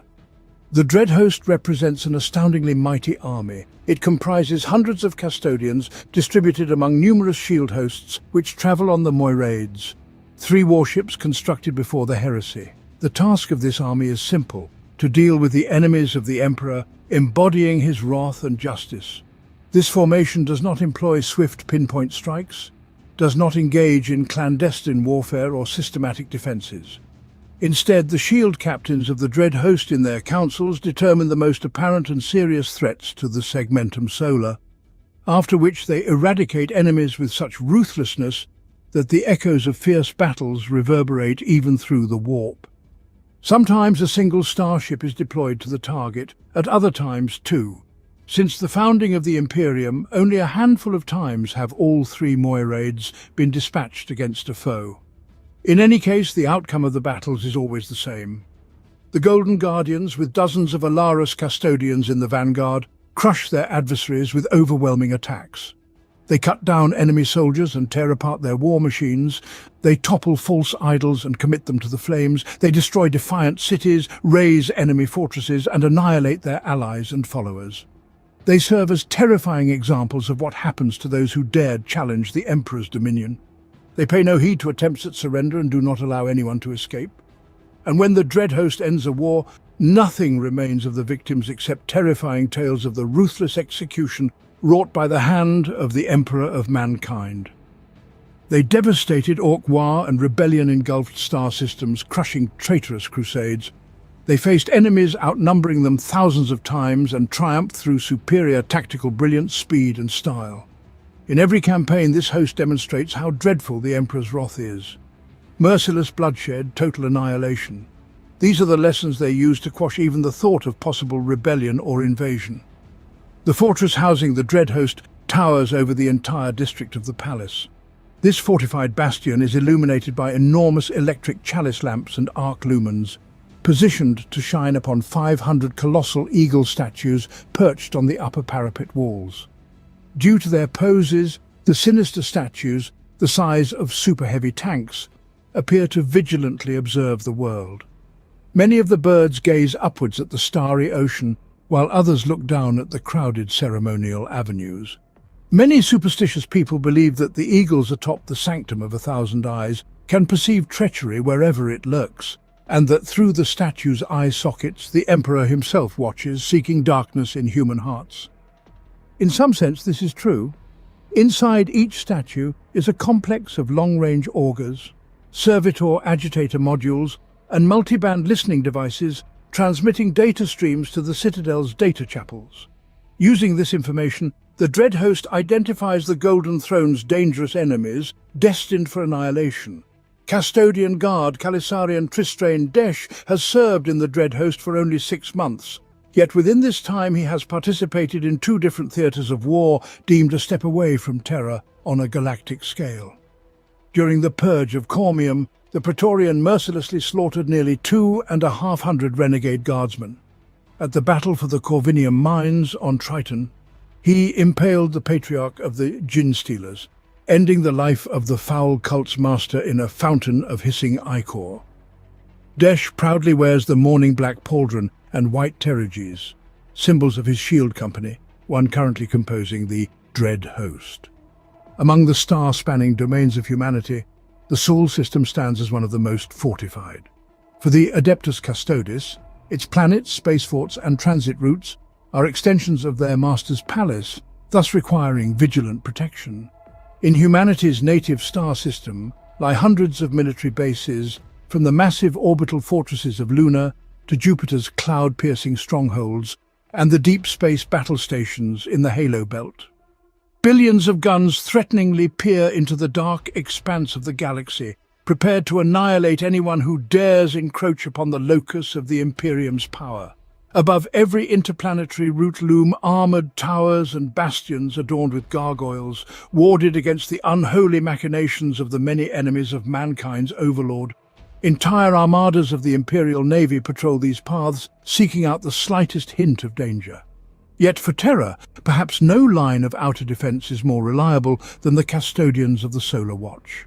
S1: The Dread Host represents an astoundingly mighty army. It comprises hundreds of custodians distributed among numerous shield hosts which travel on the Moirades, 3 warships constructed before the heresy. The task of this army is simple: to deal with the enemies of the Emperor, embodying his wrath and justice. This formation does not employ swift pinpoint strikes, does not engage in clandestine warfare or systematic defenses. Instead, the shield captains of the Dread Host in their councils determine the most apparent and serious threats to the Segmentum Solar, after which they eradicate enemies with such ruthlessness that the echoes of fierce battles reverberate even through the warp. Sometimes a single starship is deployed to the target, at other times 2. Since the founding of the Imperium, only a handful of times have all 3 Moirades been dispatched against a foe. In any case, the outcome of the battles is always the same. The Golden Guardians, with dozens of Alaris custodians in the vanguard, crush their adversaries with overwhelming attacks. They cut down enemy soldiers and tear apart their war machines. They topple false idols and commit them to the flames. They destroy defiant cities, raze enemy fortresses, and annihilate their allies and followers. They serve as terrifying examples of what happens to those who dared challenge the Emperor's dominion. They pay no heed to attempts at surrender and do not allow anyone to escape. And when the dread host ends a war, nothing remains of the victims except terrifying tales of the ruthless execution wrought by the hand of the Emperor of mankind. They devastated Orc war and rebellion-engulfed star systems, crushing traitorous crusades. They faced enemies outnumbering them thousands of times and triumphed through superior tactical brilliance, speed and style. In every campaign, this host demonstrates how dreadful the Emperor's wrath is. Merciless bloodshed, total annihilation. These are the lessons they use to quash even the thought of possible rebellion or invasion. The fortress housing the dread host towers over the entire district of the palace. This fortified bastion is illuminated by enormous electric chalice lamps and arc lumens, positioned to shine upon 500 colossal eagle statues perched on the upper parapet walls. Due to their poses, the sinister statues, the size of super-heavy tanks, appear to vigilantly observe the world. Many of the birds gaze upwards at the starry ocean, while others look down at the crowded ceremonial avenues. Many superstitious people believe that the eagles atop the sanctum of 1,000 eyes can perceive treachery wherever it lurks, and that through the statue's eye sockets the Emperor himself watches, seeking darkness in human hearts. In some sense, this is true. Inside each statue is a complex of long-range augers, servitor agitator modules, and multiband listening devices transmitting data streams to the Citadel's data chapels. Using this information, the dread host identifies the Golden Throne's dangerous enemies, destined for annihilation. Custodian Guard Calisarian Tristrain Desh has served in the dread host for only 6 months, yet within this time he has participated in 2 different theatres of war deemed a step away from terror on a galactic scale. During the Purge of Cormium, the Praetorian mercilessly slaughtered nearly 2,500 renegade guardsmen. At the battle for the Corvinium mines on Triton, he impaled the patriarch of the Gin Stealers, ending the life of the foul cult's master in a fountain of hissing ichor. Desh proudly wears the mourning black pauldron and white terriges, symbols of his shield company, one currently composing the Dread Host. Among the star-spanning domains of humanity, the Sol system stands as one of the most fortified. For the Adeptus Custodes, its planets, spaceports and transit routes are extensions of their master's palace, thus requiring vigilant protection. In humanity's native star system lie hundreds of military bases, from the massive orbital fortresses of Luna to Jupiter's cloud-piercing strongholds and the deep space battle stations in the Halo Belt. Billions of guns threateningly peer into the dark expanse of the galaxy, prepared to annihilate anyone who dares encroach upon the locus of the Imperium's power. Above every interplanetary route loom armoured towers and bastions adorned with gargoyles, warded against the unholy machinations of the many enemies of mankind's overlord. Entire armadas of the Imperial Navy patrol these paths, seeking out the slightest hint of danger. Yet for terror, perhaps no line of outer defence is more reliable than the custodians of the Solar Watch.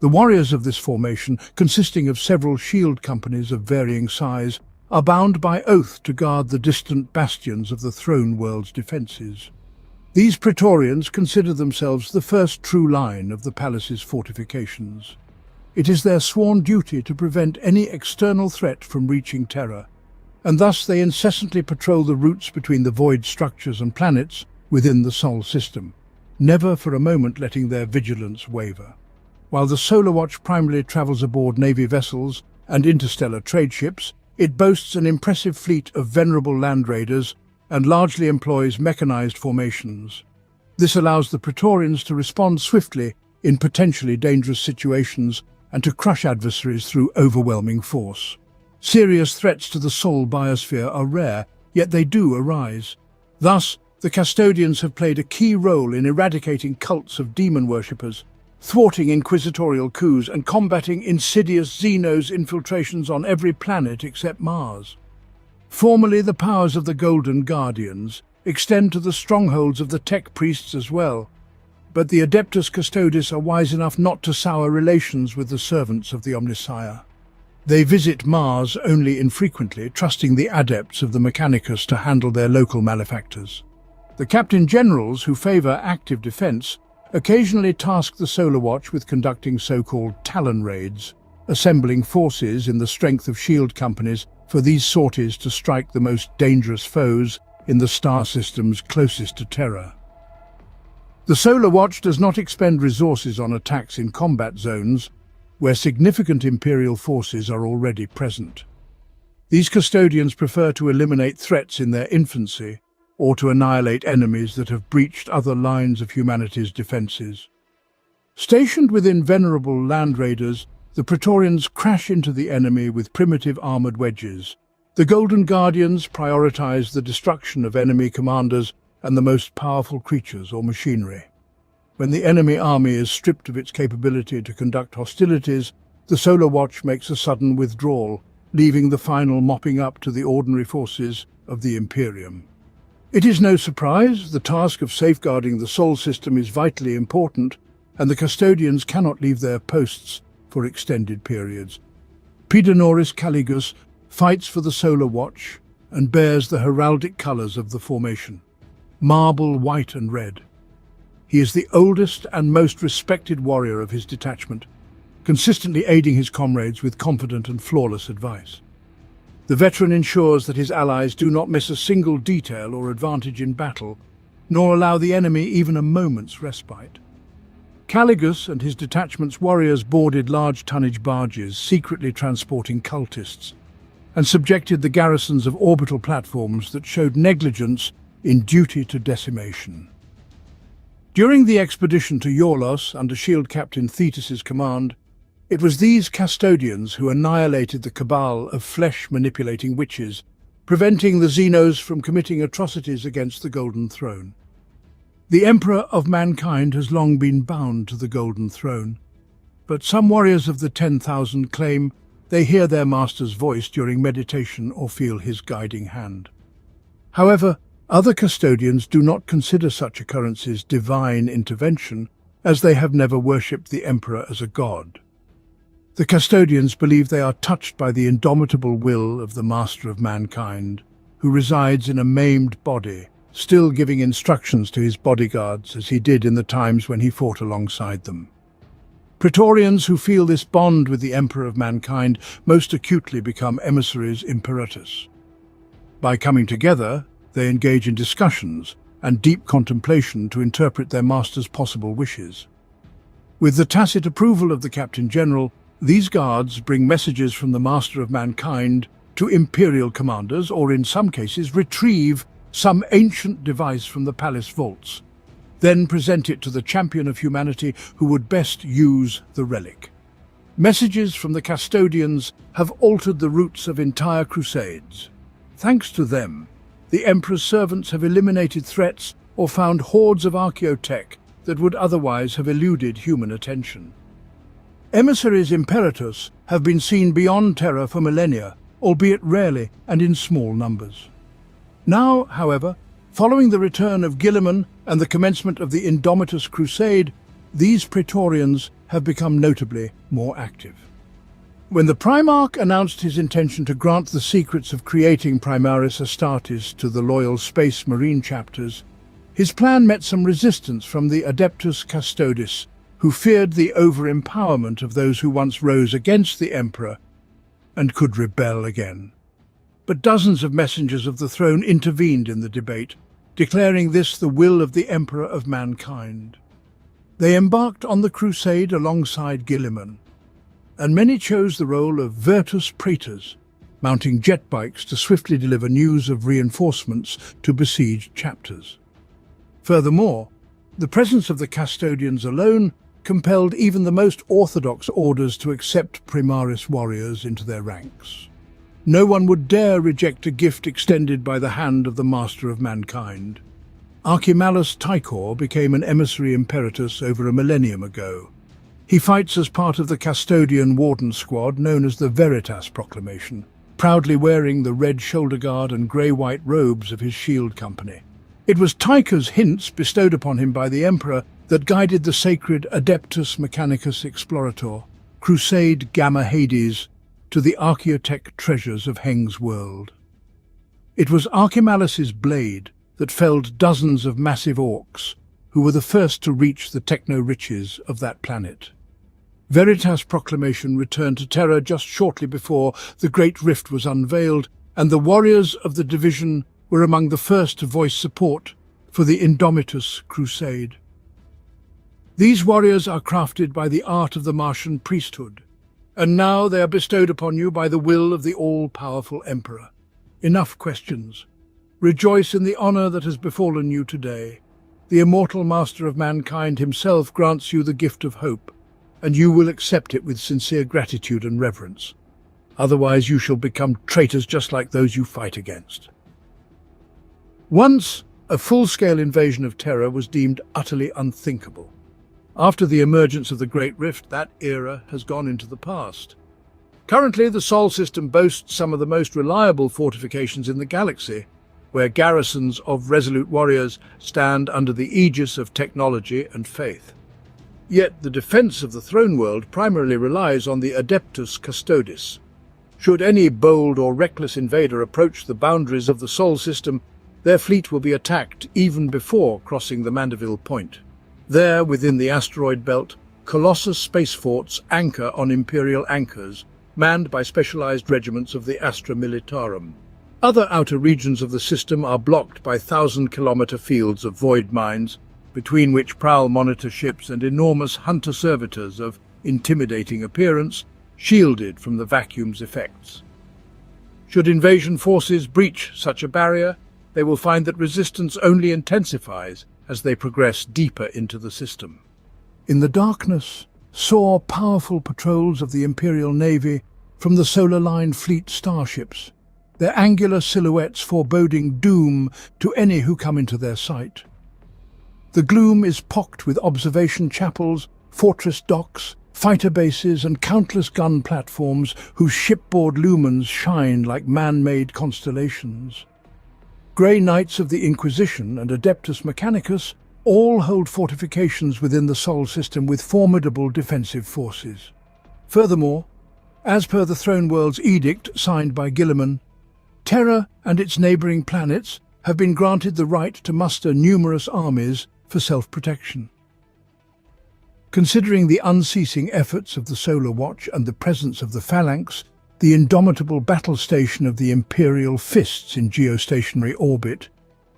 S1: The warriors of this formation, consisting of several shield companies of varying size, are bound by oath to guard the distant bastions of the throne world's defences. These Praetorians consider themselves the first true line of the palace's fortifications. It is their sworn duty to prevent any external threat from reaching terror, and thus they incessantly patrol the routes between the void structures and planets within the Sol system, never for a moment letting their vigilance waver. While the Solar Watch primarily travels aboard Navy vessels and interstellar trade ships, it boasts an impressive fleet of venerable land raiders and largely employs mechanized formations. This allows the Praetorians to respond swiftly in potentially dangerous situations and to crush adversaries through overwhelming force. Serious threats to the Sol biosphere are rare, yet they do arise. Thus, the Custodians have played a key role in eradicating cults of demon worshippers, thwarting inquisitorial coups and combating insidious Xenos infiltrations on every planet except Mars. Formerly the powers of the Golden Guardians, extend to the strongholds of the tech priests as well. But the Adeptus Custodes are wise enough not to sour relations with the servants of the Omnissiah. They visit Mars only infrequently, trusting the adepts of the Mechanicus to handle their local malefactors. The Captain Generals, who favour active defence, occasionally task the Solar Watch with conducting so-called Talon raids, assembling forces in the strength of shield companies for these sorties to strike the most dangerous foes in the star systems closest to Terra. The Solar Watch does not expend resources on attacks in combat zones, where significant Imperial forces are already present. These custodians prefer to eliminate threats in their infancy, or to annihilate enemies that have breached other lines of humanity's defences. Stationed within venerable land raiders, the Praetorians crash into the enemy with primitive armoured wedges. The Golden Guardians prioritise the destruction of enemy commanders and the most powerful creatures or machinery. When the enemy army is stripped of its capability to conduct hostilities, the Solar Watch makes a sudden withdrawal, leaving the final mopping up to the ordinary forces of the Imperium. It is no surprise the task of safeguarding the Sol system is vitally important, and the custodians cannot leave their posts for extended periods. Pedanoris Caligus fights for the Solar Watch and bears the heraldic colours of the formation, marble, white and red. He is the oldest and most respected warrior of his detachment, consistently aiding his comrades with confident and flawless advice. The veteran ensures that his allies do not miss a single detail or advantage in battle, nor allow the enemy even a moment's respite. Caligus and his detachment's warriors boarded large tonnage barges, secretly transporting cultists, and subjected the garrisons of orbital platforms that showed negligence in duty to decimation. During the expedition to Iorlos under Shield Captain Thetis's command, it was these custodians who annihilated the cabal of flesh-manipulating witches, preventing the Xenos from committing atrocities against the Golden Throne. The Emperor of Mankind has long been bound to the Golden Throne, but some warriors of the 10,000 claim they hear their master's voice during meditation or feel his guiding hand. However, other custodians do not consider such occurrences divine intervention, as they have never worshipped the Emperor as a god. The custodians believe they are touched by the indomitable will of the Master of Mankind, who resides in a maimed body, still giving instructions to his bodyguards as he did in the times when he fought alongside them. Praetorians who feel this bond with the Emperor of Mankind most acutely become emissaries imperatus. By coming together, they engage in discussions and deep contemplation to interpret their master's possible wishes. With the tacit approval of the Captain General, these guards bring messages from the Master of Mankind to Imperial commanders, or in some cases retrieve some ancient device from the palace vaults, then present it to the champion of humanity who would best use the relic. Messages from the custodians have altered the routes of entire crusades. Thanks to them, the Emperor's servants have eliminated threats or found hordes of archaeotech that would otherwise have eluded human attention. Emissaries imperatus have been seen beyond Terra for millennia, albeit rarely and in small numbers. Now, however, following the return of Guilliman and the commencement of the Indomitus Crusade, these Praetorians have become notably more active. When the Primarch announced his intention to grant the secrets of creating Primaris Astartes to the loyal Space Marine chapters, his plan met some resistance from the Adeptus Custodes, who feared the over-empowerment of those who once rose against the Emperor and could rebel again. But dozens of messengers of the throne intervened in the debate, declaring this the will of the Emperor of Mankind. They embarked on the crusade alongside Guilliman, and many chose the role of Virtus Praetors, mounting jet bikes to swiftly deliver news of reinforcements to besieged chapters. Furthermore, the presence of the custodians alone compelled even the most orthodox orders to accept Primaris warriors into their ranks. No one would dare reject a gift extended by the hand of the Master of Mankind. Archimalus Tychor became an emissary imperatus over a millennium ago. He fights as part of the custodian warden squad known as the Veritas Proclamation, proudly wearing the red shoulder guard and grey-white robes of his shield company. It was Tycho's hints bestowed upon him by the Emperor that guided the sacred Adeptus Mechanicus Explorator, Crusade Gamma Hades, to the archaeotech treasures of Heng's world. It was Archimalis's blade that felled dozens of massive orcs, who were the first to reach the techno-riches of that planet. Veritas' proclamation returned to Terra just shortly before the Great Rift was unveiled, and the warriors of the division were among the first to voice support for the Indomitus Crusade. These warriors are crafted by the art of the Martian priesthood, and now they are bestowed upon you by the will of the all-powerful Emperor. Enough questions. Rejoice in the honor that has befallen you today. The immortal master of mankind himself grants you the gift of hope, and you will accept it with sincere gratitude and reverence. Otherwise you shall become traitors just like those you fight against. Once, a full-scale invasion of Terra was deemed utterly unthinkable. After the emergence of the Great Rift, that era has gone into the past. Currently, the Sol system boasts some of the most reliable fortifications in the galaxy, where garrisons of resolute warriors stand under the aegis of technology and faith. Yet the defense of the throne world primarily relies on the Adeptus Custodes. Should any bold or reckless invader approach the boundaries of the Sol system, their fleet will be attacked even before crossing the Mandeville Point. There, within the asteroid belt, Colossus space forts anchor on Imperial anchors, manned by specialized regiments of the Astra Militarum. Other outer regions of the system are blocked by 1,000-kilometer fields of void mines, between which prowl monitor ships and enormous hunter-servitors of intimidating appearance, shielded from the vacuum's effects. Should invasion forces breach such a barrier, they will find that resistance only intensifies as they progress deeper into the system. In the darkness, soar powerful patrols of the Imperial Navy from the Solar Line fleet starships, their angular silhouettes foreboding doom to any who come into their sight. The gloom is pocked with observation chapels, fortress docks, fighter bases and countless gun platforms whose shipboard lumens shine like man-made constellations. Grey Knights of the Inquisition and Adeptus Mechanicus all hold fortifications within the Sol system with formidable defensive forces. Furthermore, as per the Throne World's edict signed by Guilliman, Terra and its neighbouring planets have been granted the right to muster numerous armies for self-protection. Considering the unceasing efforts of the Solar Watch and the presence of the Phalanx, the indomitable battle station of the Imperial Fists in geostationary orbit,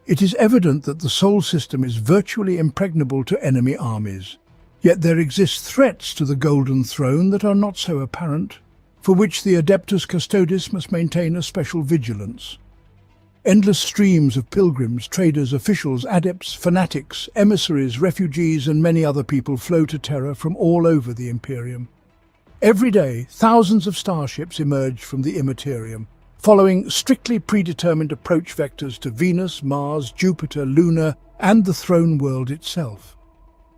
S1: it is evident that the Sol system is virtually impregnable to enemy armies. Yet there exist threats to the Golden Throne that are not so apparent, for which the Adeptus Custodes must maintain a special vigilance. Endless streams of pilgrims, traders, officials, adepts, fanatics, emissaries, refugees and many other people flow to Terra from all over the Imperium. Every day, thousands of starships emerge from the Immaterium, following strictly predetermined approach vectors to Venus, Mars, Jupiter, Luna, and the Throne World itself.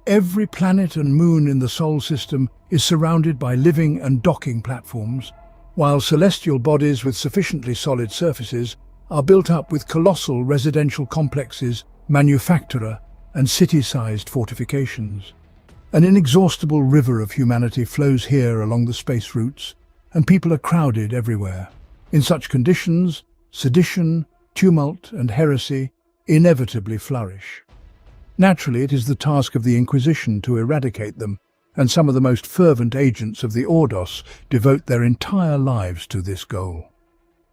S1: Every planet and moon in the Sol system is surrounded by living and docking platforms, while celestial bodies with sufficiently solid surfaces are built up with colossal residential complexes, manufacturer, and city-sized fortifications. An inexhaustible river of humanity flows here along the space routes, and people are crowded everywhere. In such conditions, sedition, tumult, and heresy inevitably flourish. Naturally, it is the task of the Inquisition to eradicate them, and some of the most fervent agents of the Ordos devote their entire lives to this goal.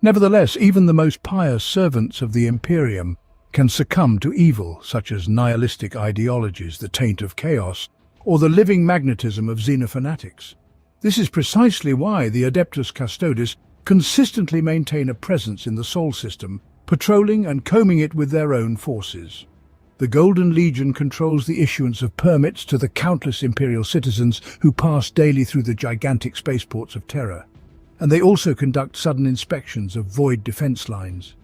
S1: Nevertheless, even the most pious servants of the Imperium can succumb to evil, such as nihilistic ideologies, the taint of chaos, or the living magnetism of xenofanatics. This is precisely why the Adeptus Custodes consistently maintain a presence in the Sol system, patrolling and combing it with their own forces. The Golden Legion controls the issuance of permits to the countless Imperial citizens who pass daily through the gigantic spaceports of Terra, and they also conduct sudden inspections of void defense lines.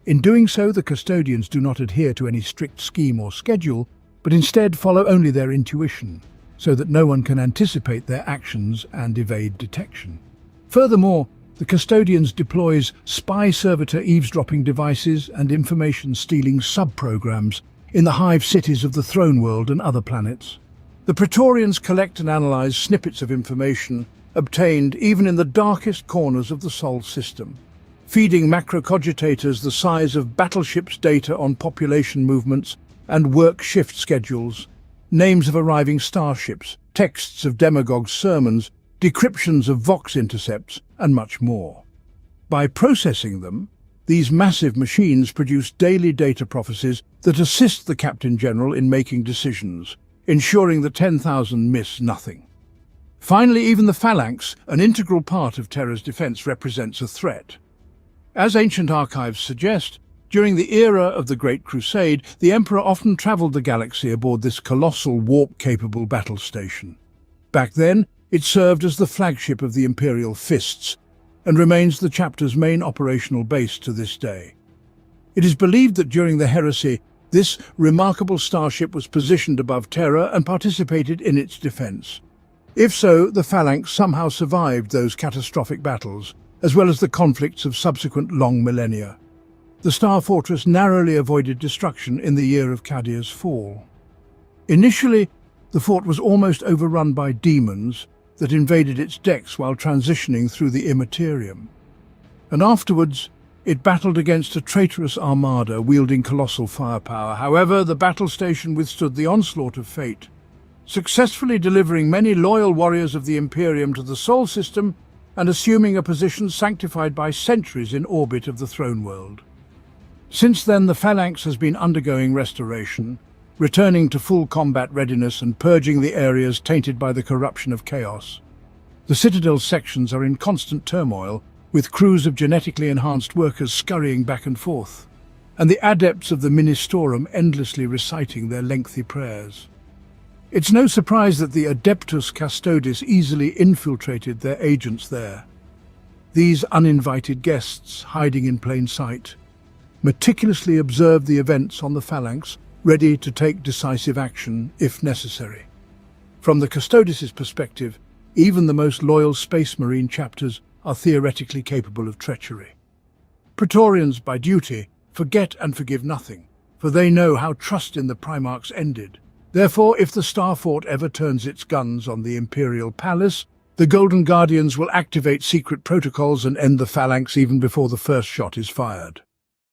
S1: In doing so, the custodians do not adhere to any strict scheme or schedule, but instead follow only their intuition, so that no one can anticipate their actions and evade detection. Furthermore, The Custodians deploys spy servitor eavesdropping devices and information-stealing sub-programs in the hive cities of the Throne World and other planets. The Praetorians collect and analyze snippets of information obtained even in the darkest corners of the Sol system, feeding macrocogitators the size of battleships' data on population movements and work shift schedules, names of arriving starships, texts of demagogues' sermons, decryptions of Vox intercepts, and much more. By processing them, these massive machines produce daily data prophecies that assist the Captain General in making decisions, ensuring the 10,000 miss nothing. Finally, even the Phalanx, an integral part of Terra's defense, represents a threat. As ancient archives suggest, during the era of the Great Crusade, the Emperor often traveled the galaxy aboard this colossal warp-capable battle station. Back then, it served as the flagship of the Imperial Fists and remains the chapter's main operational base to this day. It is believed that during the heresy, this remarkable starship was positioned above Terra and participated in its defense. If so, the Phalanx somehow survived those catastrophic battles, as well as the conflicts of subsequent long millennia. The Star Fortress narrowly avoided destruction in the year of Cadia's fall. Initially, the fort was almost overrun by demons that invaded its decks while transitioning through the Immaterium. And afterwards, it battled against a traitorous armada wielding colossal firepower. However, the battle station withstood the onslaught of fate, successfully delivering many loyal warriors of the Imperium to the Sol system and assuming a position sanctified by centuries in orbit of the Throne World. Since then, the Phalanx has been undergoing restoration, returning to full combat readiness and purging the areas tainted by the corruption of chaos. The Citadel's sections are in constant turmoil, with crews of genetically enhanced workers scurrying back and forth, and the adepts of the Ministorum endlessly reciting their lengthy prayers. It's no surprise that the Adeptus Custodes easily infiltrated their agents there. These uninvited guests, hiding in plain sight, meticulously observed the events on the Phalanx, ready to take decisive action if necessary. From the Custodes' perspective, even the most loyal Space Marine chapters are theoretically capable of treachery. Praetorians, by duty, forget and forgive nothing, for they know how trust in the Primarchs ended. Therefore, if the Star Fort ever turns its guns on the Imperial Palace, the Golden Guardians will activate secret protocols and end the Phalanx even before the first shot is fired.